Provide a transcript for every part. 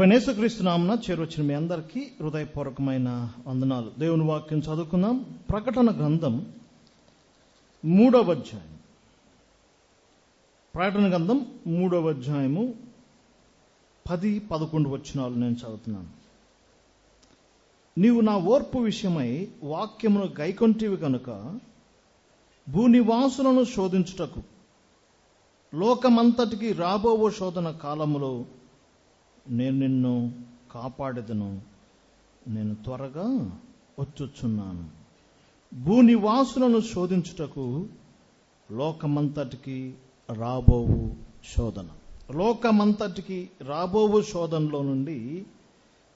ప్రభువైన యేసుక్రీస్తు నామమున చేరొచ్చిన మీ అందరికీ హృదయపూర్వకమైన వందనాలు. దేవుని వాక్యం చదువుకుందాం. ప్రకటన గ్రంథం 3వ అధ్యాయం. ప్రకటన గ్రంథం 3వ అధ్యాయము 10-11 వచనాలు నేను చదువుతున్నాను. నీవు నా ఓర్పు విషయమై వాక్యమును గైకొంటివి కనుక భూనివాసులను శోధించుటకు లోకమంతటికి రాబోవో శోధన కాలములో నేను నిన్ను కాపాడెదను. నేను త్వరగా వచ్చుచున్నాను. భూనివాసులను శోధించుటకు లోకమంతటికి రాబోవు శోధన. లోకమంతటికి రాబోవు శోధనలో నుండి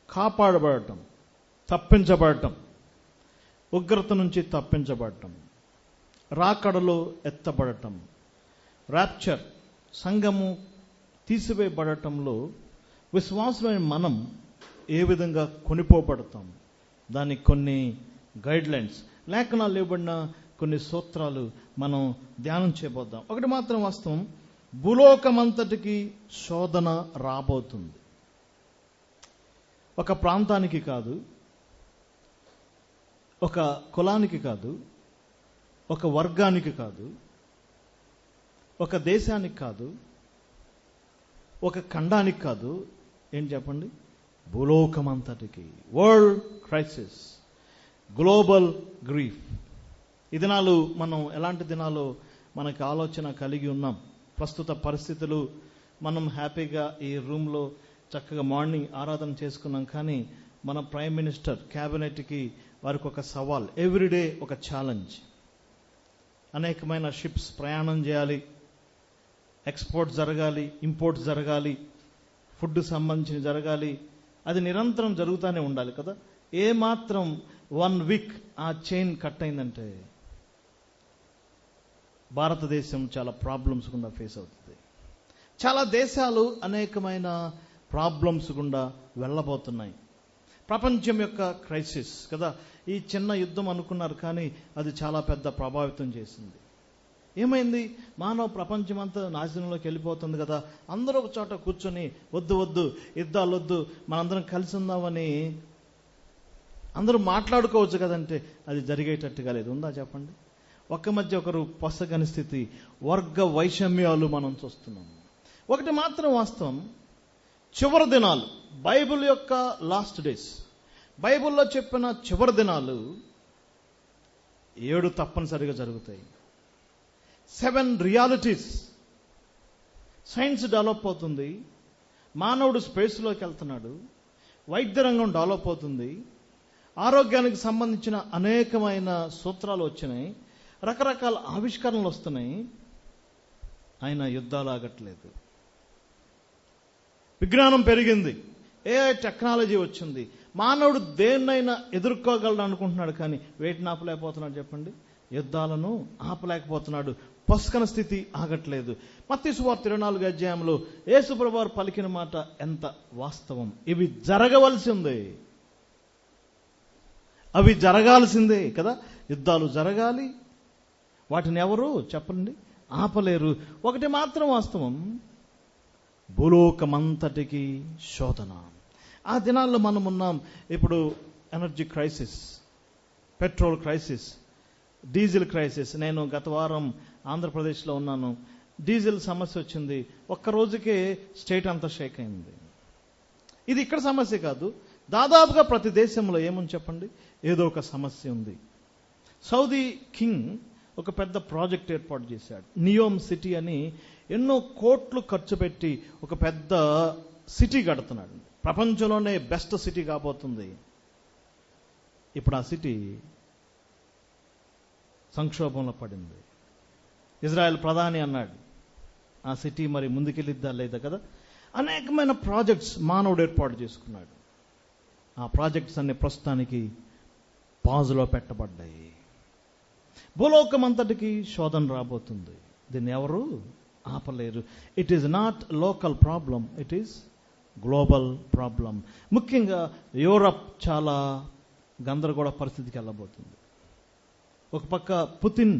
కాపాడబడటం, తప్పించబడటం, ఉగ్రత నుంచి తప్పించబడటం, రాకడలో ఎత్తబడటం, ర్యాప్చర్, సంఘము తీసివేయబడటంలో విశ్వాసమైన మనం ఏ విధంగా కొనిపోబడతాం, దానికి కొన్ని గైడ్ లైన్స్, లేఖనాలు ఇవ్వబడిన కొన్ని సూత్రాలు మనం ధ్యానం చేయబోద్దాం. ఒకటి మాత్రం వాస్తవం, భూలోకమంతటికి శోధన రాబోతుంది. ఒక ప్రాంతానికి కాదు, ఒక కులానికి కాదు, ఒక వర్గానికి కాదు, ఒక దేశానికి కాదు, ఒక ఖండానికి కాదు. ఏం చెప్పండి? భూలోకమంతటికి. World crisis, global grief. ఈ దినాలు మనం ఎలాంటి దినాలు మనకి ఆలోచన కలిగి ఉన్నాం. ప్రస్తుత పరిస్థితులు, మనం హ్యాపీగా ఈ రూమ్లో చక్కగా మార్నింగ్ ఆరాధన చేసుకున్నాం. కానీ మన ప్రైమ్ మినిస్టర్ క్యాబినెట్కి వారికి ఒక సవాల్, ఎవ్రీడే ఒక ఛాలెంజ్. అనేకమైన షిప్స్ ప్రయాణం చేయాలి, ఎక్స్పోర్ట్ జరగాలి, ఇంపోర్ట్ జరగాలి, ఫుడ్ సంబంధించి జరగాలి. అది నిరంతరం జరుగుతూనే ఉండాలి కదా. ఏ మాత్రం 1 వీక్ ఆ చైన్ కట్ అయిందంటే భారతదేశం చాలా ప్రాబ్లమ్స్ గుండా ఫేస్ అవుతుంది. చాలా దేశాలు అనేకమైన ప్రాబ్లమ్స్ గుండా వెళ్ళబోతున్నాయి. ప్రపంచం యొక్క క్రైసిస్ కదా. ఈ చిన్న యుద్ధం అనుకున్నారు, కానీ అది చాలా పెద్ద ప్రభావితం చేసింది. ఏమైంది? మానవ ప్రపంచం అంతా నాశనంలోకి వెళ్ళిపోతుంది కదా. అందరూ ఒక చోట కూర్చొని వద్దు యుద్ధాలు వద్దు, మనందరం కలిసి ఉందామని అందరూ మాట్లాడుకోవచ్చు కదంటే అది జరిగేటట్టుగా లేదు. ఉందా చెప్పండి? ఒక్క మధ్య ఒకరు పొసగని స్థితి, వర్గ వైషమ్యాలు మనం చూస్తున్నాం. ఒకటి మాత్రం వాస్తవం, చివరి దినాలు, బైబిల్ యొక్క లాస్ట్ డేస్, బైబిల్లో చెప్పిన చివరి దినాలు 7 తప్పనిసరిగా జరుగుతాయి. 7 రియాలిటీస్. సైన్స్ డెవలప్ అవుతుంది, మానవుడు స్పేస్లోకి వెళ్తున్నాడు, వైద్య రంగం డెవలప్ అవుతుంది, ఆరోగ్యానికి సంబంధించిన అనేకమైన సూత్రాలు వచ్చినాయి, రకరకాల ఆవిష్కరణలు వస్తున్నాయి. అయినా యుద్ధాలు ఆగట్లేదు. విజ్ఞానం పెరిగింది, ఏఐ టెక్నాలజీ వచ్చింది, మానవుడు దేన్నైనా ఎదుర్కోగలడు అనుకుంటున్నాడు, కానీ వేటిని ఆపలేకపోతున్నాడు చెప్పండి? యుద్ధాలను ఆపలేకపోతున్నాడు. పొస్కన స్థితి ఆగట్లేదు. మత్తయి సువార్త 24వ అధ్యాయంలో యేసు ప్రభువారు పలికిన మాట ఎంత వాస్తవం. ఇవి జరగవలసిందే, అవి జరగాల్సిందే కదా. యుద్ధాలు జరగాలి, వాటిని ఎవరు చెప్పండి ఆపలేరు. ఒకటి మాత్రం వాస్తవం, భూలోకమంతటికి శోధన. ఆ దినాల్లో మనం ఉన్నాం. ఇప్పుడు energy crisis, petrol crisis, diesel crisis. నేను గత వారం ఆంధ్రప్రదేశ్లో ఉన్నాను. డీజిల్ సమస్య వచ్చింది. ఒక్క రోజుకే స్టేట్ అంతా షేక్ అయింది. ఇది ఇక్కడ సమస్య కాదు, దాదాపుగా ప్రతి దేశంలో ఏముంది చెప్పండి? ఏదో ఒక సమస్య ఉంది. సౌదీ కింగ్ ఒక పెద్ద ప్రాజెక్ట్ ఏర్పాటు చేశాడు. నియోమ్ సిటీ అని ఎన్నో కోట్లు ఖర్చు పెట్టి ఒక పెద్ద సిటీ కడుతున్నాడు. ప్రపంచంలోనే బెస్ట్ సిటీ కాబోతుంది. ఇప్పుడు ఆ సిటీ సంక్షోభంలో పడింది. ఇజ్రాయెల్ ప్రధాని అన్నాడు, ఆ సిటీ మరి ముందుకెళ్ళిద్దా లేదా కదా. అనేకమైన ప్రాజెక్ట్స్ మానవుడు ఏర్పాటు చేసుకున్నాడు. ఆ ప్రాజెక్ట్స్ అన్ని ప్రస్తుతానికి పాజులో పెట్టబడ్డాయి. భూలోకమంతటికి శోధన రాబోతుంది. దీన్ని ఎవరు ఆపలేరు. It is not local problem, it is global problem. ముఖ్యంగా యూరప్ చాలా గందరగోళ పరిస్థితికి వెళ్ళబోతుంది. ఒక పక్క పుతిన్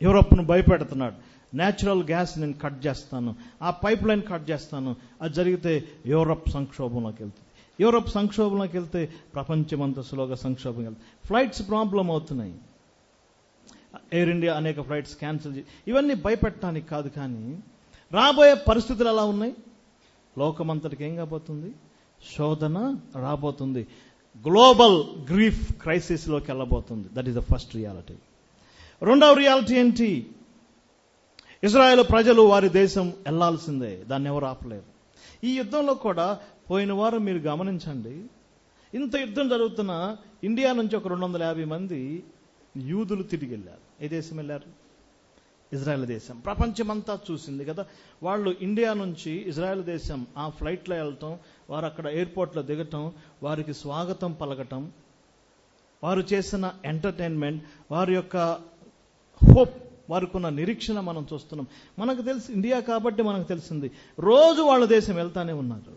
యూరప్ను భయపెడుతున్నాడు. న్యాచురల్ గ్యాస్ నేను కట్ చేస్తాను, ఆ పైప్ లైన్ కట్ చేస్తాను. అది జరిగితే యూరప్ సంక్షోభంలోకి వెళ్తుంది. యూరప్ సంక్షోభంలోకి వెళ్తే ప్రపంచమంతా స్లోగా సంక్షోభం వెళ్తుంది. ఫ్లైట్స్ ప్రాబ్లం అవుతున్నాయి. ఎయిర్ ఇండియా అనేక ఫ్లైట్స్ క్యాన్సిల్ ఇవన్నీ భయపెట్టడానికి కాదు, కానీ రాబోయే పరిస్థితులు ఎలా ఉన్నాయి? లోకమంతటికి ఏం కాబోతుంది? శోధన రాబోతుంది. గ్లోబల్ గ్రీఫ్ క్రైసిస్లోకి వెళ్ళబోతుంది. That is the first reality. రెండవ రియాలిటీ ఏంటి? ఇజ్రాయెల్ ప్రజలు వారి దేశం వెళ్లాల్సిందే, దాన్ని ఎవరు ఆపలేరు. ఈ యుద్ధంలో కూడా పోయిన వారం మీరు గమనించండి, ఇంత యుద్ధం జరుగుతున్న ఇండియా నుంచి ఒక 250 మంది యూదులు తిరిగి వెళ్ళారు. ఏ దేశం వెళ్ళారు? ఇజ్రాయెల్ దేశం. ప్రపంచమంతా చూసింది కదా. వాళ్ళు ఇండియా నుంచి ఇజ్రాయెల్ దేశం ఆ ఫ్లైట్లో వెళ్ళటం, వారు అక్కడ ఎయిర్పోర్ట్లో దిగటం, వారికి స్వాగతం పలకటం, వారు చేసిన ఎంటర్టైన్మెంట్, వారి యొక్క హోప్, వారికి ఉన్న నిరీక్షణ మనం చూస్తున్నాం. మనకు తెలిసి ఇండియా కాబట్టి మనకు తెలిసింది, రోజు వాళ్ళ దేశం వెళ్తానే ఉన్నారు.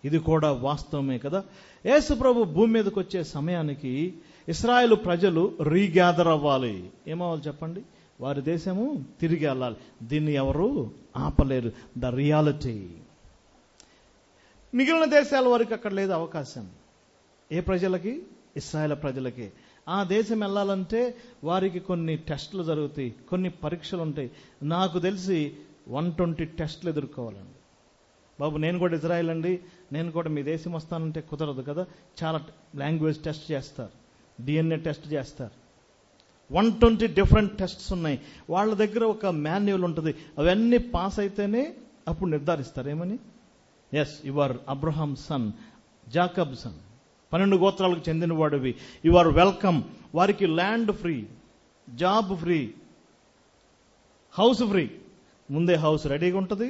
ఇది కూడా వాస్తవమే కదా. యేసు ప్రభు భూమి మీదకి వచ్చే సమయానికి ఇశ్రాయేలు ప్రజలు రీగ్యాదర్ అవ్వాలి. ఏమవ్వాలి చెప్పండి? వారి దేశము తిరిగి వెళ్ళాలి. దీన్ని ఎవరు ఆపలేరు. The reality. మిగిలిన దేశాల వారికి అక్కడ లేదు అవకాశం. ఏ ప్రజలకి? ఇశ్రాయేల్ ప్రజలకి. ఆ దేశం వెళ్ళాలంటే వారికి కొన్ని టెస్టులు జరుగుతాయి, కొన్ని పరీక్షలు ఉంటాయి. నాకు తెలిసి 120 టెస్టులు ఎదుర్కోవాలండి. బాబు నేను కూడా ఇజ్రాయెల్ అండి, నేను కూడా మీ దేశం వస్తానంటే కుదరదు కదా. చాలా లాంగ్వేజ్ టెస్ట్ చేస్తారు, DNA టెస్ట్ చేస్తారు. 120 డిఫరెంట్ టెస్ట్స్ ఉన్నాయి. వాళ్ళ దగ్గర ఒక మాన్యువల్ ఉంటుంది. అవన్నీ పాస్ అయితేనే అప్పుడు నిర్ధారిస్తారు. ఏమని? Yes, you are Abraham son, Jacob son, 12 గోత్రాలకు చెందిన వాడివి, యు ఆర్ వెల్కమ్. వారికి land free, job free, house free. ముందే హౌస్ రెడీగా ఉంటుంది,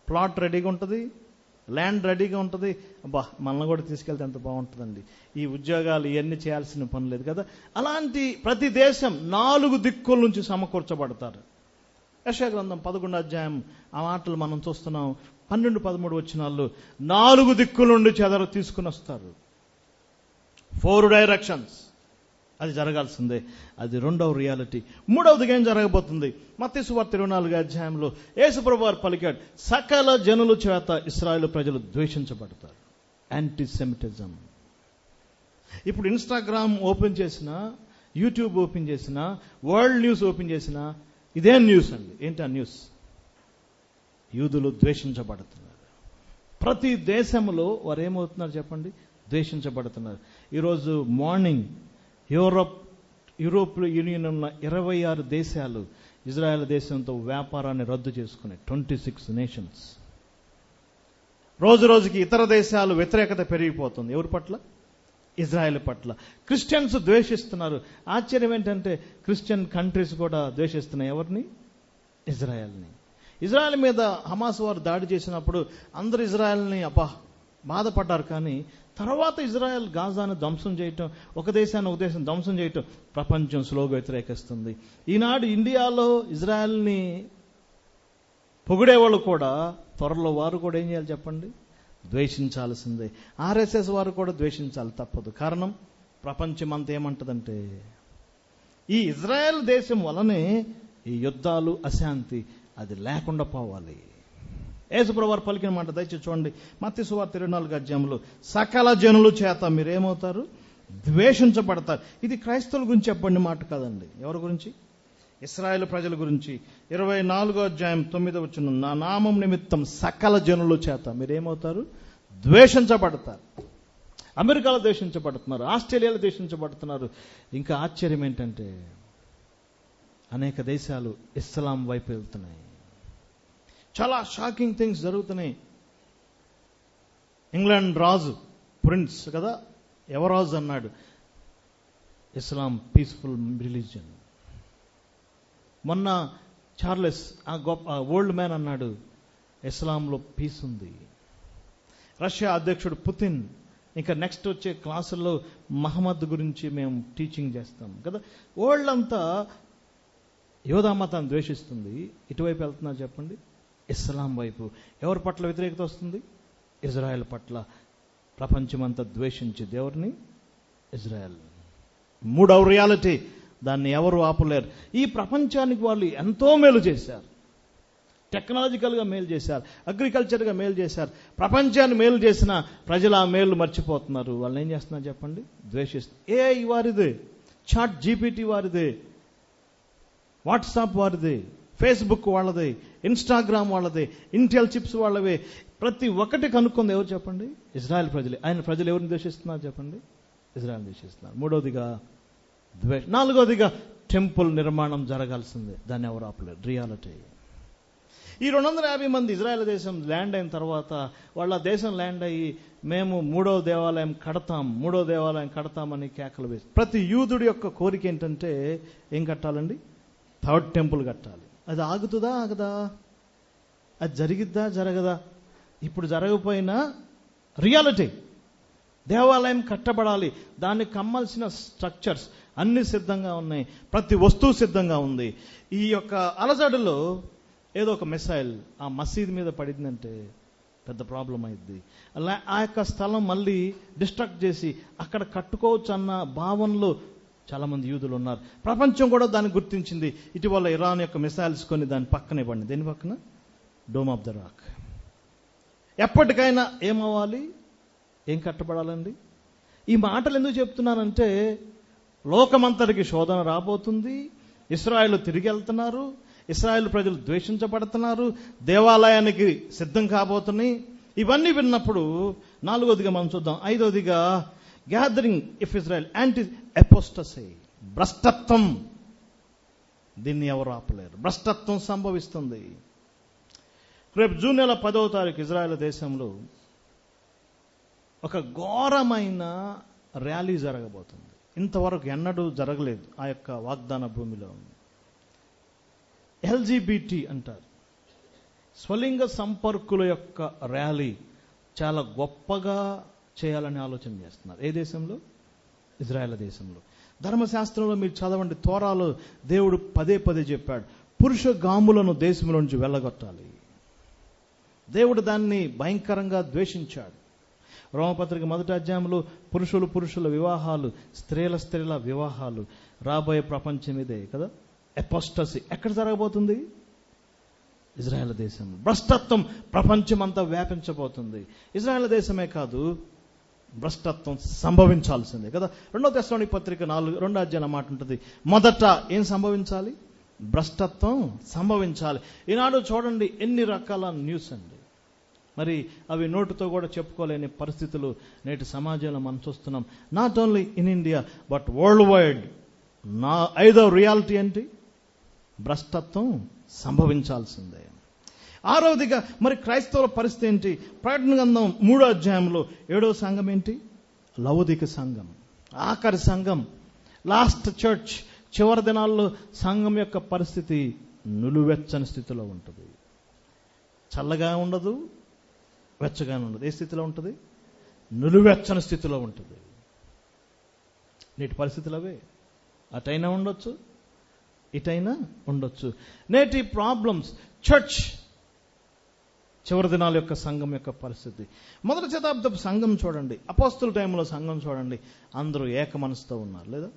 ప్లాట్ రెడీగా ఉంటుంది, ల్యాండ్ రెడీగా ఉంటుంది. అబ్బా, మనల్ని కూడా తీసుకెళ్తే ఎంత బాగుంటుందండి. ఈ ఉద్యోగాలు ఇవన్నీ చేయాల్సిన పని లేదు కదా. అలాంటి ప్రతి దేశం 4 దిక్కుల నుంచి సమకూర్చబడతారు. యెషయా గ్రంథం 11వ అధ్యాయం ఆ మాటలు మనం చూస్తున్నాం. 12-13 వచనాల్లో 4 దిక్కుల నుండి చెదరు తీసుకుని వస్తారు. 4 డైరెక్షన్స్. అది జరగాల్సిందే. అది రెండవ రియాలిటీ. మూడవదిగా ఏం జరగబోతుంది? మత్తయి సువార్త 24వ అధ్యాయంలో యేసుప్రభు వారు పలికాడు, సకల జనుల చేత ఇశ్రాయేలు ప్రజలు ద్వేషించబడతారు. యాంటీసెమిటిజం. ఇప్పుడు ఇన్స్టాగ్రామ్ ఓపెన్ చేసినా, యూట్యూబ్ ఓపెన్ చేసినా, వరల్డ్ న్యూస్ ఓపెన్ చేసినా ఇదే న్యూస్ అండి. ఏంటి ఆ న్యూస్? యూదులు ద్వేషించబడుతున్నారు. ప్రతి దేశంలో వారు ఏమవుతున్నారు చెప్పండి? ద్వేషించబడుతున్నారు. ఈరోజు మార్నింగ్ యూరోప్ యూనియన్ ఉన్న 26 దేశాలు ఇజ్రాయెల్ దేశంతో వ్యాపారాన్ని రద్దు చేసుకున్నాయి. 26 నేషన్స్. రోజు రోజుకి ఇతర దేశాలు వ్యతిరేకత పెరిగిపోతుంది. ఎవరి పట్ల? ఇజ్రాయెల్ పట్ల. క్రిస్టియన్స్ ద్వేషిస్తున్నారు. ఆశ్చర్యం ఏంటంటే క్రిస్టియన్ కంట్రీస్ కూడా ద్వేషిస్తున్నాయి. ఎవరిని? ఇజ్రాయెల్ని. ఇజ్రాయెల్ మీద హమాస్ వారు దాడి చేసినప్పుడు అందరు ఇజ్రాయెల్ని బాధపడ్డారు. కానీ తర్వాత ఇజ్రాయెల్ గాజాను ధ్వంసం చేయటం, ఒక దేశం ధ్వంసం చేయటం ప్రపంచం స్లోగా వ్యతిరేకిస్తుంది. ఈనాడు ఇండియాలో ఇజ్రాయెల్ని పొగిడేవాళ్ళు కూడా త్వరలో వారు కూడా ఏం చేయాలి చెప్పండి? ద్వేషించాల్సిందే. RSS వారు కూడా ద్వేషించాలి, తప్పదు. కారణం ప్రపంచం అంతా ఏమంటదంటే ఈ ఇజ్రాయెల్ దేశం వలనే ఈ యుద్ధాలు, అశాంతి అది లేకుండా పోవాలి. యేసుప్రభు వారు పలికిన మాట దయచేసి చూడండి. మత్తయి సువార్త 24వ అధ్యాయంలో సకల జనుల చేత మీరేమవుతారు? ద్వేషించబడతారు. ఇది క్రైస్తవుల గురించి చెప్పండి మాట కాదండి. ఎవరి గురించి? ఇశ్రాయేలు ప్రజల గురించి. 24వ అధ్యాయం 9వ వచనం, నా నామం నిమిత్తం సకల జనుల చేత మీరేమవుతారు? ద్వేషించబడతారు. అమెరికాలో ద్వేషించబడుతున్నారు, ఆస్ట్రేలియాలో ద్వేషించబడుతున్నారు. ఇంకా ఆశ్చర్యం ఏంటంటే అనేక దేశాలు ఇస్లాం వైపు వెళ్తున్నాయి. చాలా షాకింగ్ థింగ్స్ జరుగుతున్నాయి. ఇంగ్లాండ్ రాజు, ప్రిన్స్ కదా, యువరాజు అన్నాడు, ఇస్లాం పీస్ఫుల్ రిలీజియన్. మొన్న చార్లెస్ ఆ గొప్ప ఓల్డ్ మ్యాన్ అన్నాడు, ఇస్లాంలో పీస్ ఉంది. రష్యా అధ్యక్షుడు పుతిన్, ఇంకా నెక్స్ట్ వచ్చే క్లాసుల్లో మహమ్మద్ గురించి మేము టీచింగ్ చేస్తాం కదా. వరల్డ్ అంతా యోధా మతాన్ని ద్వేషిస్తుంది. ఇటువైపు వెళ్తున్నారు చెప్పండి? ఇస్లాం వైపు. ఎవరి పట్ల వ్యతిరేకత వస్తుంది? ఇజ్రాయెల్ పట్ల. ప్రపంచమంతా ద్వేషించి దేవుడిని, ఇజ్రాయెల్. మూడవ రియాలిటీ, దాన్ని ఎవరు ఆపలేరు. ఈ ప్రపంచానికి వాళ్ళు ఎంతో మేలు చేశారు. టెక్నాలజికల్గా మేలు చేశారు, అగ్రికల్చర్గా మేలు చేశారు. ప్రపంచాన్ని మేలు చేసిన ప్రజలు ఆ మేలు మర్చిపోతున్నారు. వాళ్ళు ఏం చేస్తున్నారు చెప్పండి? ద్వేషిస్తారు. ఏఐ వారిదే, చాట్ జీపీటీ వారిదే, వాట్సాప్ వారిదే, ఫేస్బుక్ వాళ్ళదే, ఇన్స్టాగ్రామ్ వాళ్ళదే, ఇంటెల్ చిప్స్ వాళ్ళవే. ప్రతి ఒక్కటి కనుక్కుంది ఎవరు చెప్పండి? ఇజ్రాయెల్ ప్రజలే. ఆయన ప్రజలు ఎవరిని ద్వేషిస్తున్నారు చెప్పండి? ఇజ్రాయెల్ ద్వేషిస్తున్నారు. మూడవదిగా ద్వేషం. నాలుగవదిగా టెంపుల్ నిర్మాణం జరగాల్సిందే, దాన్ని ఎవరు ఆపలేరు. రియాలిటీ. ఈ 250 మంది ఇజ్రాయెల్ దేశం ల్యాండ్ అయిన తర్వాత వాళ్ళ దేశం ల్యాండ్ అయ్యి మేము మూడో దేవాలయం కడతామని కేకలు వేసి, ప్రతి యూదుడి యొక్క కోరిక ఏంటంటే ఏం కట్టాలండి? థర్డ్ టెంపుల్ కట్టాలి. అది ఆగుతుందా? ఆగదా? అది జరిగిద్దా? జరగదా? ఇప్పుడు జరగకపోయినా రియాలిటీ. దేవాలయం కట్టబడాలి. దానికి కమ్మాల్సిన స్ట్రక్చర్స్ అన్ని సిద్ధంగా ఉన్నాయి, ప్రతి వస్తువు సిద్ధంగా ఉంది. ఈ యొక్క అలజడిలో ఏదో ఒక మిసైల్ ఆ మసీద్ మీద పడిందంటే పెద్ద ప్రాబ్లం అయింది. అలా ఆ యొక్క స్థలం మళ్ళీ డిస్ట్రక్ట్ చేసి అక్కడ కట్టుకోవచ్చు అన్న భావనలో చాలా మంది యూదులు ఉన్నారు. ప్రపంచం కూడా దాన్ని గుర్తించింది. ఇటీవల ఇరాన్ యొక్క మిసైల్స్ కొని దాని పక్కనే పడింది. దేని పక్కన? Dome of the rock. ఎప్పటికైనా ఏమవ్వాలి? ఏం కట్టబడాలండి? ఈ మాటలు ఎందుకు చెప్తున్నానంటే లోకమంతటికి శోధన రాబోతుంది. ఇశ్రాయేలు తిరిగి వెళ్తున్నారు, ఇశ్రాయేలు ప్రజలు ద్వేషించబడుతున్నారు, దేవాలయానికి సిద్ధం కాబోతున్నాయి. ఇవన్నీ విన్నప్పుడు నాలుగోదిగా మనం చూద్దాం. ఐదోదిగా gathering of Israel anti apostasy, భ్రష్టత్వం. దీన్ని ఎవరు ఆపలేరు. భ్రష్టత్వం సంభవిస్తుంది. రేపు జూన్ నెల 10వ తారీఖు ఇజ్రాయెల్ దేశంలో ఒక ఘోరమైన ర్యాలీ జరగబోతుంది. ఇంతవరకు ఎన్నడూ జరగలేదు ఆ యొక్క వాగ్దాన భూమిలో. ఎల్జీబీటీ అంటారు, స్వలింగ సంపర్కుల యొక్క ర్యాలీ చాలా గొప్పగా చేయాలని ఆలోచన చేస్తున్నారు. ఏ దేశంలో? ఇజ్రాయెల్ దేశంలో. ధర్మశాస్త్రంలో మీరు చదవండి, తోరాలో దేవుడు పదే చెప్పాడు, పురుష గాములను దేశంలో నుంచి వెళ్ళగొట్టాలి. దేవుడు దాన్ని భయంకరంగా ద్వేషించాడు. రోమపత్రిక 1వ అధ్యాయంలో పురుషుల వివాహాలు, స్త్రీల వివాహాలు రాబోయే ప్రపంచం ఇదే కదా. అపోస్టసీ ఎక్కడ జరగబోతుంది? ఇజ్రాయెల్ దేశంలో. భ్రష్టత్వం ప్రపంచమంతా వ్యాపించబోతుంది. ఇజ్రాయెల్ దేశమే కాదు, భ్రష్టత్వం సంభవించాల్సిందే కదా. 2వ తెస్సలోనికీ పత్రిక 2వ అధ్యాయం మాట ఉంటుంది, మొదట ఏం సంభవించాలి? భ్రష్టత్వం సంభవించాలి. ఈనాడు చూడండి ఎన్ని రకాల న్యూస్ అండి. మరి అవి నోటుతో కూడా చెప్పుకోలేని పరిస్థితులు నేటి సమాజంలో మనం చూస్తున్నాం. Not only in India but world wide. ఐదో రియాలిటీ ఏంటి? భ్రష్టత్వం సంభవించాల్సిందే. ఆరవదిగా మరి క్రైస్తవుల పరిస్థితి ఏంటి? ప్రకటన గ్రంథం 3వ అధ్యాయంలో 7వ సంఘం ఏంటి? లవోదిక సంఘం, ఆఖరి సంఘం, లాస్ట్ చర్చ్. చివరి దినాల్లో సంఘం యొక్క పరిస్థితి నులువెచ్చని స్థితిలో ఉంటుంది. చల్లగా ఉండదు, వెచ్చగా ఉండదు. ఏ స్థితిలో ఉంటుంది? నులువెచ్చని స్థితిలో ఉంటుంది. నేటి పరిస్థితులు అవే. అటైనా ఉండొచ్చు, ఇటైనా ఉండొచ్చు. నేటి ప్రాబ్లమ్స్ చర్చ్, చివరి దినాల యొక్క సంఘం యొక్క పరిస్థితి. 1వ శతాబ్దపు సంఘం చూడండి, అపోస్తుల టైంలో సంఘం చూడండి, అందరూ ఏక మనసుతో ఉన్నారు లేదా?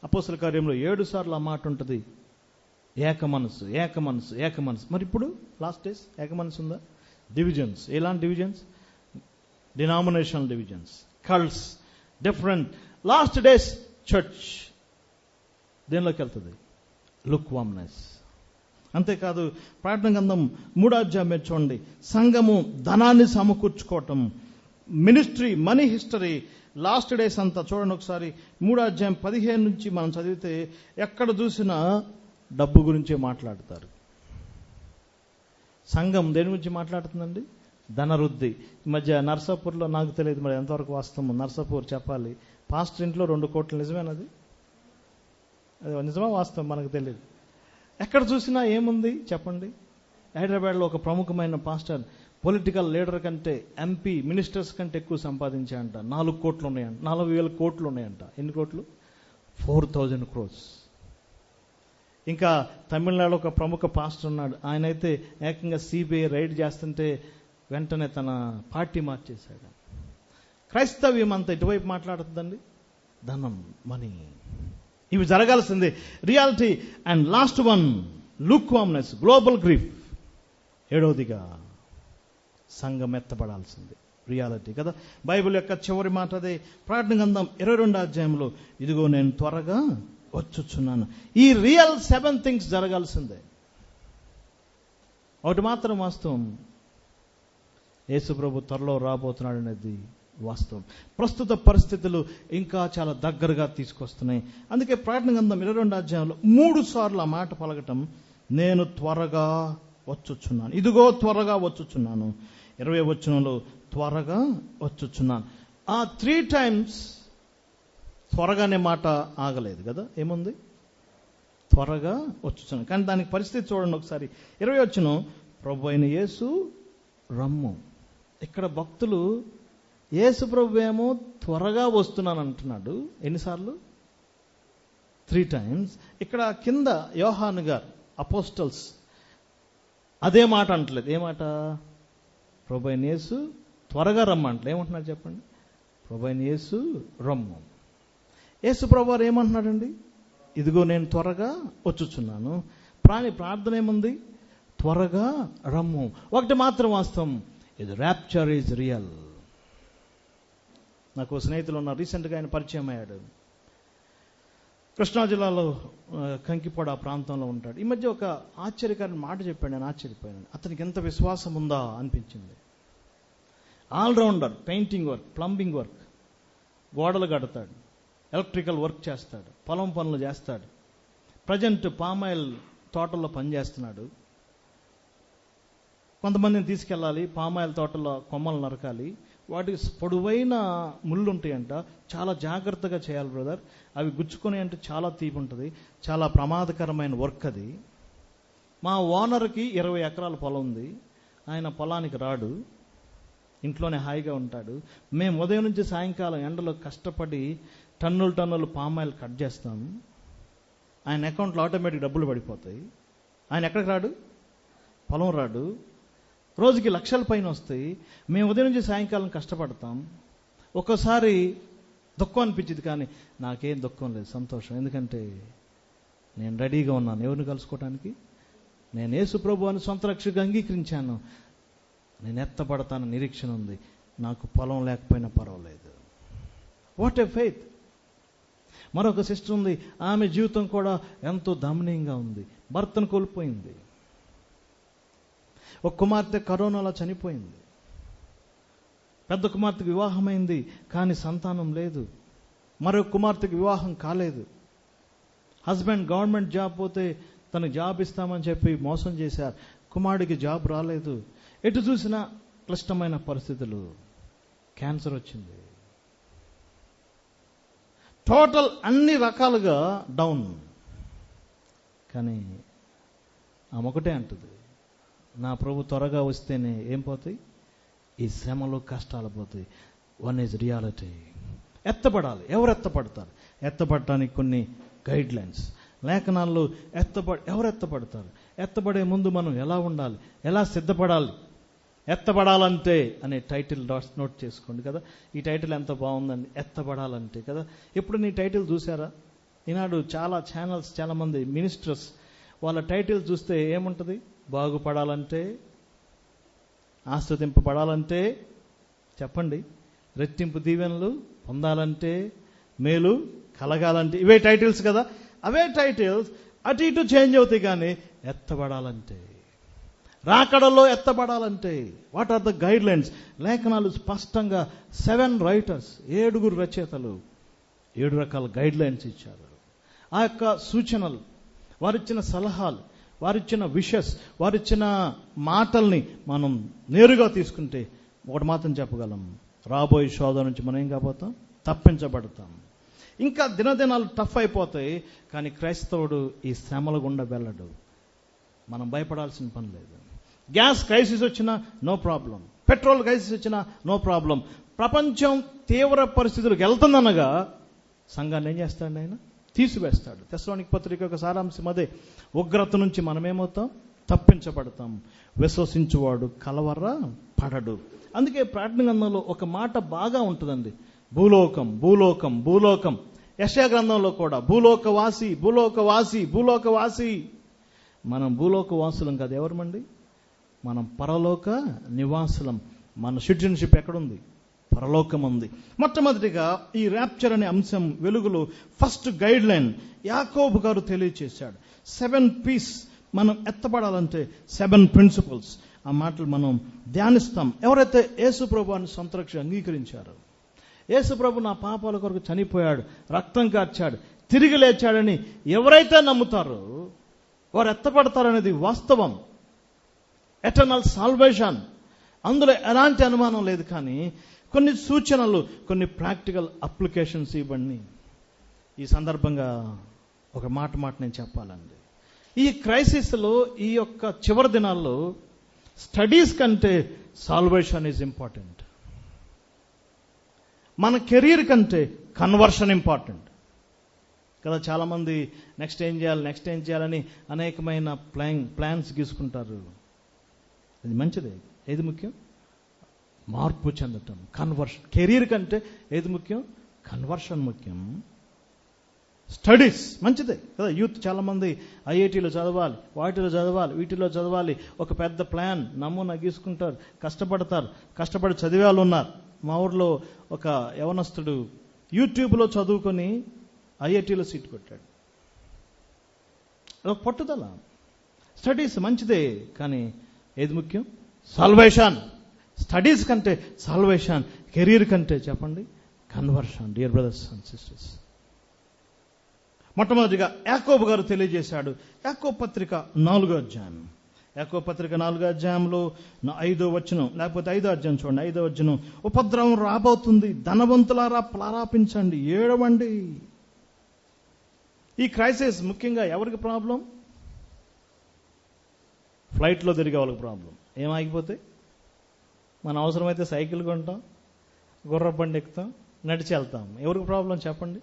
అపోస్తుల కార్యంలో 7 సార్లు ఆ మాట ఉంటుంది, ఏక మనసు, ఏక మనసు, ఏక మనసు. మరి ఇప్పుడు లాస్ట్ డేస్ ఏక మనసు ఉందా? డివిజన్స్. ఎలాంటి divisions? Denominational divisions, cults, different. Last days church దేనిలోకి వెళ్తుంది? Lukewarmness. అంతేకాదు ప్రకటన గ్రంథం 3వ అధ్యాయం చూడండి, సంఘము ధనాన్ని సమకూర్చుకోవటం, ministry, money history, last days అంతా చూడండి ఒకసారి. 3వ అధ్యాయం 15 నుంచి మనం చదివితే ఎక్కడ చూసినా డబ్బు గురించే మాట్లాడతారు. సంఘం దేని గురించి మాట్లాడుతుందండి? ధనవృద్ధి. ఈ మధ్య నర్సాపూర్లో, నాకు తెలియదు మరి ఎంతవరకు వాస్తవం, నర్సాపూర్ చెప్పాలి, పాస్టర్ ఇంట్లో 2 కోట్లు. నిజమేనది? అది నిజమా వాస్తవం మనకు తెలియదు. ఎక్కడ చూసినా ఏముంది చెప్పండి? హైదరాబాద్లో ఒక ప్రముఖమైన పాస్టర్ పొలిటికల్ లీడర్ కంటే, ఎంపీ, మినిస్టర్స్ కంటే ఎక్కువ సంపాదించాయంట. 4 కోట్లు ఉన్నాయంట, 40,000 కోట్లు ఉన్నాయంట. ఎన్ని కోట్లు? 4,000 crores. ఇంకా తమిళనాడు ఒక ప్రముఖ పాస్టర్ ఉన్నాడు, ఆయన అయితే ఏకంగా సిబిఐ రైడ్ చేస్తుంటే వెంటనే తన పార్టీ మార్చేశాడు. క్రైస్తవ్యం అంతా ఇటువైపు మాట్లాడుతుందండి, ధనం, మనీ. ఇవి జరగాల్సిందే. Reality. And last one, lukewarmness, global grief. 7వదిగా సంఘం ఎత్తబడాల్సిందే. రియాలిటీ కదా. బైబిల్ యొక్క చివరి మాట అదే. ప్రకటన గ్రంథం 22వ అధ్యాయంలో, ఇదిగో నేను త్వరగా వచ్చుచున్నాను. ఈ రియల్ 7 థింగ్స్ జరగాల్సిందే. ఒకటి మాత్రం వాస్తవం, యేసు ప్రభు త్వరలో రాబోతున్నాడు అనేది వాస్తవం. ప్రస్తుత పరిస్థితులు ఇంకా చాలా దగ్గరగా తీసుకొస్తున్నాయి. అందుకే ప్రకటన గ్రంథం 22వ అధ్యాయంలో 3 సార్లు ఆ మాట పలకటం, నేను త్వరగా వచ్చుచున్నాను, ఇదిగో త్వరగా వచ్చుచున్నాను. 20వ వచనంలో త్వరగా వచ్చుచున్నాను. ఆ 3 times త్వరగానే మాట ఆగలేదు కదా. ఏముంది? త్వరగా వచ్చుచున్నాను. కానీ దానికి పరిస్థితి చూడండి ఒకసారి. 20వ వచనం, ప్రభు అయిన యేసు రమ్ము. ఇక్కడ భక్తులు యేసు ప్రభు ఏమో త్వరగా వస్తున్నాను అంటున్నాడు. ఎన్నిసార్లు? 3 times. ఇక్కడ కింద యోహాను గారు, అపోస్టల్స్ అదే మాట అంటలేదు. ఏ మాట? ప్రభు అయిన యేసు త్వరగా రమ్మంటలే. ఏమంటున్నాడు చెప్పండి? ప్రభు అయిన యేసు రమ్ము. యేసు ప్రభు వారు ఏమంటున్నాడండి? ఇదిగో నేను త్వరగా వచ్చుచున్నాను. ప్రార్థన ఏముంది? త్వరగా రమ్ము. ఒకటి మాత్రం వాస్తవం, ఇది ర్యాప్చర్ ఈజ్ రియల్. నాకు స్నేహితులు ఉన్నారు, రీసెంట్గా ఆయన పరిచయం అయ్యాడు. కృష్ణా జిల్లాలో కంకిపొడ ఆ ప్రాంతంలో ఉంటాడు. ఈ మధ్య ఒక ఆశ్చర్యకరమైన మాట చెప్పాడు, నేను ఆశ్చర్యపోయాను. అతనికి ఎంత విశ్వాసం ఉందా అనిపించింది. All rounder, painting work, plumbing work, గోడలు కడతాడు, ఎలక్ట్రికల్ వర్క్ చేస్తాడు, పొలం పనులు చేస్తాడు. ప్రజెంట్ పామాయిల్ తోటల్లో పనిచేస్తున్నాడు. కొంతమందిని తీసుకెళ్ళాలి, పామాయిల్ తోటల్లో కొమ్మలు నరకాలి. వాటికి పొడవైన ముళ్ళు ఉంటాయంట, చాలా జాగ్రత్తగా చేయాలి బ్రదర్. అవి గుచ్చుకొని అంటే చాలా తీపి ఉంటుంది, చాలా ప్రమాదకరమైన వర్క్ అది. మా ఓనర్కి 20 ఎకరాల పొలం ఉంది. ఆయన పొలానికి రాడు, ఇంట్లోనే హాయిగా ఉంటాడు. మేము ఉదయం నుంచి సాయంకాలం ఎండలో కష్టపడి టన్నులు పామాయిల్ కట్ చేస్తాం. ఆయన అకౌంట్లో ఆటోమేటిక్ డబ్బులు పడిపోతాయి. ఆయన ఎక్కడికి రాడు? పొలం రాడు. రోజుకి లక్షల పైన వస్తాయి. మేము ఉదయం నుంచి సాయంకాలం కష్టపడతాం. ఒక్కోసారి దుఃఖం అనిపించింది, కానీ నాకేం దుఃఖం లేదు, సంతోషం. ఎందుకంటే నేను రెడీగా ఉన్నాను ఎవరిని కలుసుకోవటానికి. నేను యేసు ప్రభువుని సొంత రక్షకుడిగా అంగీకరించాను. నేను ఎత్తబడతాను నిరీక్షణ ఉంది. నాకు పొలం లేకపోయినా పర్వాలేదు. What a faith. మరొక సిస్టర్ ఉంది, ఆమె జీవితం కూడా ఎంతో దమనీయంగా ఉంది. భర్తను కోల్పోయింది. ఒక కుమార్తె కరోనాలో చనిపోయింది. పెద్ద కుమార్తెకు వివాహమైంది, కానీ సంతానం లేదు. మరో కుమార్తెకు వివాహం కాలేదు. హస్బెండ్ గవర్నమెంట్ జాబ్ పోతే తనకు జాబ్ ఇస్తామని చెప్పి మోసం చేశారు. కుమారుడికి జాబ్ రాలేదు. ఎటు చూసినా క్లిష్టమైన పరిస్థితులు. క్యాన్సర్ వచ్చింది. టోటల్ అన్ని రకాలుగా డౌన్. కానీ ఆమె ఒకటే అంటుంది, నా ప్రభు త్వరగా వస్తేనే ఏం పోతాయి? ఈ శ్రమలు, కష్టాలు పోతాయి. One is reality. ఎత్తపడాలి. ఎవరు ఎత్తపడతారు? ఎత్తపడటానికి కొన్ని గైడ్ లైన్స్, లేఖనాల్లో ఎవరు ఎత్తపడతారు? ఎత్తపడే ముందు మనం ఎలా ఉండాలి, ఎలా సిద్ధపడాలి? ఎత్తబడాలంటే అనే టైటిల్ నోట్ చేసుకోండి కదా. ఈ టైటిల్ ఎంత బాగుందండి, ఎత్తబడాలంటే కదా. ఎప్పుడు నీ టైటిల్ చూసారా? ఈనాడు చాలా ఛానల్స్, చాలామంది మినిస్టర్స్ వాళ్ళ టైటిల్ చూస్తే ఏముంటుంది? బాగుపడాలంటే, ఆస్వాదింపబడాలంటే, చెప్పండి, రెట్టింపు దీవెనలు పొందాలంటే, మేలు కలగాలంటే, ఇవే టైటిల్స్ కదా. అవే టైటిల్స్ అటు ఇటు చేంజ్ అవుతాయి. కానీ ఎత్తబడాలంటే, రాకడలో ఎత్తబడాలంటే, what are the guidelines? లేఖనాలు స్పష్టంగా 7 రైటర్స్, 7 రచయితలు 7 రకాల గైడ్ లైన్స్ ఇచ్చారు. ఆ యొక్క సూచనలు, వారిచ్చిన సలహాలు, వారిచ్చిన విషెస్, వారిచ్చిన మాటల్ని మనం నేరుగా తీసుకుంటే ఒకటి మాత్రం చెప్పగలం, రాబోయే శోధన నుంచి మనం ఏం కాబోతాం? తప్పించబడతాం. ఇంకా దినదినాలు టఫ్ అయిపోతాయి. కానీ క్రైస్తవుడు ఈ శ్రమల గుండా వెళ్ళడు. మనం భయపడాల్సిన పని లేదు. గ్యాస్ క్రైసిస్ వచ్చినా నో ప్రాబ్లం, పెట్రోల్ క్రైసిస్ వచ్చినా నో ప్రాబ్లం. ప్రపంచం తీవ్ర పరిస్థితులకు వెళ్తుందనగా సంఘాన్ని ఏం చేస్తాడు? ఆయన తీసివేస్తాడు. తెస్సలోనికీ పత్రిక యొక్క సారాంశం అదే. ఉగ్రత నుంచి మనమేమవుతాం? తప్పించబడతాం. విశ్వసించువాడు కలవర పడడు. అందుకే ప్రకటన గ్రంథంలో ఒక మాట బాగా ఉంటుందండి, భూలోకం భూలోకం భూలోకం. యెషయా గ్రంథంలో కూడా భూలోకవాసి భూలోకవాసి భూలోకవాసి. మనం భూలోక వాసులం కాదు, ఎవరమండి? మనం పరలోక నివాసులం. మన సిటిజన్షిప్ ఎక్కడుంది? పరలోకం ఉంది. మొట్టమొదటిగా ఈ ర్యాప్చర్ అనే అంశం వెలుగులో ఫస్ట్ గైడ్ లైన్ యాకోబు గారు తెలియచేశాడు. 7 P's మనం ఎత్తపడాలంటే 7 ప్రిన్సిపల్స్. ఆ మాటలు మనం ధ్యానిస్తాం. ఎవరైతే యేసు ప్రభువుని సొంత రక్షణ అంగీకరించారో, యేసు ప్రభు నా పాపాల కొరకు చనిపోయాడు, రక్తం కార్చాడు, తిరిగి లేచాడని ఎవరైతే నమ్ముతారో వారు ఎత్తపడతారనేది వాస్తవం. ఎటర్నల్ సాల్వేషన్, అందులో ఎలాంటి అనుమానం లేదు. కానీ కొన్ని సూచనలు, కొన్ని ప్రాక్టికల్ అప్లికేషన్స్ ఇవన్నీ ఈ సందర్భంగా ఒక మాట నేను చెప్పాలండి. ఈ క్రైసిస్లో, ఈ యొక్క చివరి దినాల్లో స్టడీస్ కంటే సాల్వేషన్ ఈజ్ ఇంపార్టెంట్. మన కెరీర్ కంటే కన్వర్షన్ ఇంపార్టెంట్ కదా. చాలామంది నెక్స్ట్ ఏం చేయాలని అనేకమైన ప్లాన్స్ గీసుకుంటారు. అది మంచిదే. ఏది ముఖ్యం? మార్పు చెందటం, కన్వర్షన్. కెరీర్ కంటే ఏది ముఖ్యం? కన్వర్షన్ ముఖ్యం. స్టడీస్ మంచిదే కదా. యూత్ చాలామంది ఐఐటీలో చదవాలి, వాటిలో చదవాలి, వీటిలో చదవాలి, ఒక పెద్ద ప్లాన్ నమూనా గీసుకుంటారు, కష్టపడి చదివే వాళ్ళు ఉన్నారు. మా ఊర్లో ఒక యవనస్తుడు యూట్యూబ్లో చదువుకొని ఐఐటీలో సీట్ కొట్టాడు. ఒక పట్టుదల. స్టడీస్ మంచిదే, కానీ ఏది ముఖ్యం? సాల్వేషన్. స్టడీస్ కంటే సాల్వేషన్, కెరీర్ కంటే చెప్పండి conversion. Dear brothers and sisters, మొట్టమొదటిగా యాకోబు గారు తెలియజేశాడు. యాకోబు పత్రిక 4వ అధ్యాయం. యాకోబు పత్రిక 4వ అధ్యాయంలో 5వ వచనం, లేకపోతే 5వ అధ్యాయం చూడండి, 5వ వచనం. ఉపద్రవం రాబోతుంది, ధనవంతులారా ప్రారాపించండి, ఏడవండి. ఈ క్రైసిస్ ముఖ్యంగా ఎవరికి ప్రాబ్లం? ఫ్లైట్లో తిరిగే వాళ్ళకి ప్రాబ్లం. ఏమాగిపోతే మన అవసరమైతే సైకిల్ కొంటాం, గుర్ర బండి ఎక్కుతాం, నడిచి వెళ్తాం. ఎవరికి ప్రాబ్లం చెప్పండి?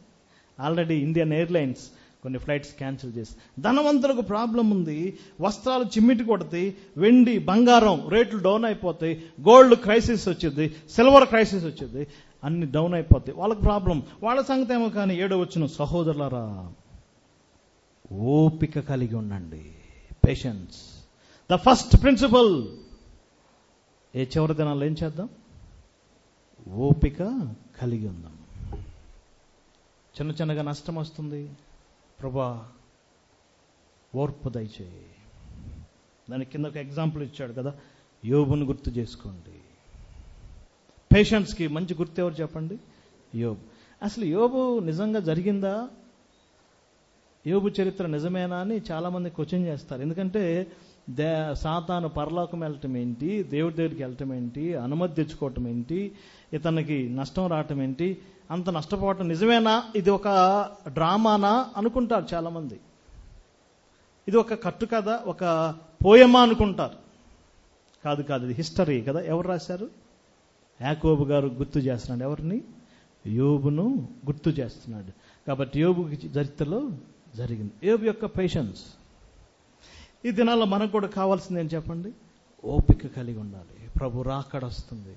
ఆల్రెడీ ఇండియన్ ఎయిర్లైన్స్ కొన్ని ఫ్లైట్స్ క్యాన్సిల్ చేసి. ధనవంతులకు ప్రాబ్లం ఉంది. వస్త్రాలు చిమ్మిటి కొడతాయి, వెండి బంగారం రేట్లు డౌన్ అయిపోతాయి, గోల్డ్ క్రైసిస్ వచ్చింది, సిల్వర్ క్రైసిస్ వచ్చింది, అన్ని డౌన్ అయిపోతాయి. వాళ్ళకి ప్రాబ్లం. వాళ్ళ సంగతి ఏమో. కానీ 7వ వచనం, సహోదరులారా ఓపిక కలిగి ఉండండి. Patience, the first principle. ఏ చివరి దినాల్లో ఏం చేద్దాం? ఓపిక కలిగి ఉందాం. చిన్నగా నష్టం వస్తుంది, ప్రభా ఓర్పు దయచేయి. దాని కింద ఒక ఎగ్జాంపుల్ ఇచ్చాడు కదా, యోబును గుర్తు చేసుకోండి. పేషెన్స్కి మంచి గుర్తు ఎవరు చెప్పండి? యోబు. అసలు యోబు నిజంగా జరిగిందా? యోబు చరిత్ర నిజమేనా అని చాలామంది క్వశ్చన్ చేస్తారు. ఎందుకంటే సాతాను పరలోకం వెళ్ళటం ఏంటి, దేవుడి దగ్గరికి వెళ్ళటం ఏంటి, అనుమతి తెచ్చుకోవటం ఏంటి, ఇతనికి నష్టం రావటం ఏంటి, అంత నష్టపోవటం నిజమేనా, ఇది ఒక డ్రామానా అనుకుంటారు చాలామంది. ఇది ఒక కట్టు కథ, ఒక పోయమా అనుకుంటారు. కాదు, ఇది హిస్టరీ కదా. ఎవరు రాశారు? యాకోబు గారు గుర్తు చేస్తున్నాడు. ఎవరిని? యోబును గుర్తు చేస్తున్నాడు. కాబట్టి యోబు చరిత్రలో జరిగింది. యోబు యొక్క పేషెన్స్. ఈ దినాల్లో మనకు కూడా కావాల్సింది ఏం చెప్పండి? ఓపిక కలిగి ఉండాలి. ప్రభు రాకడ వస్తుంది.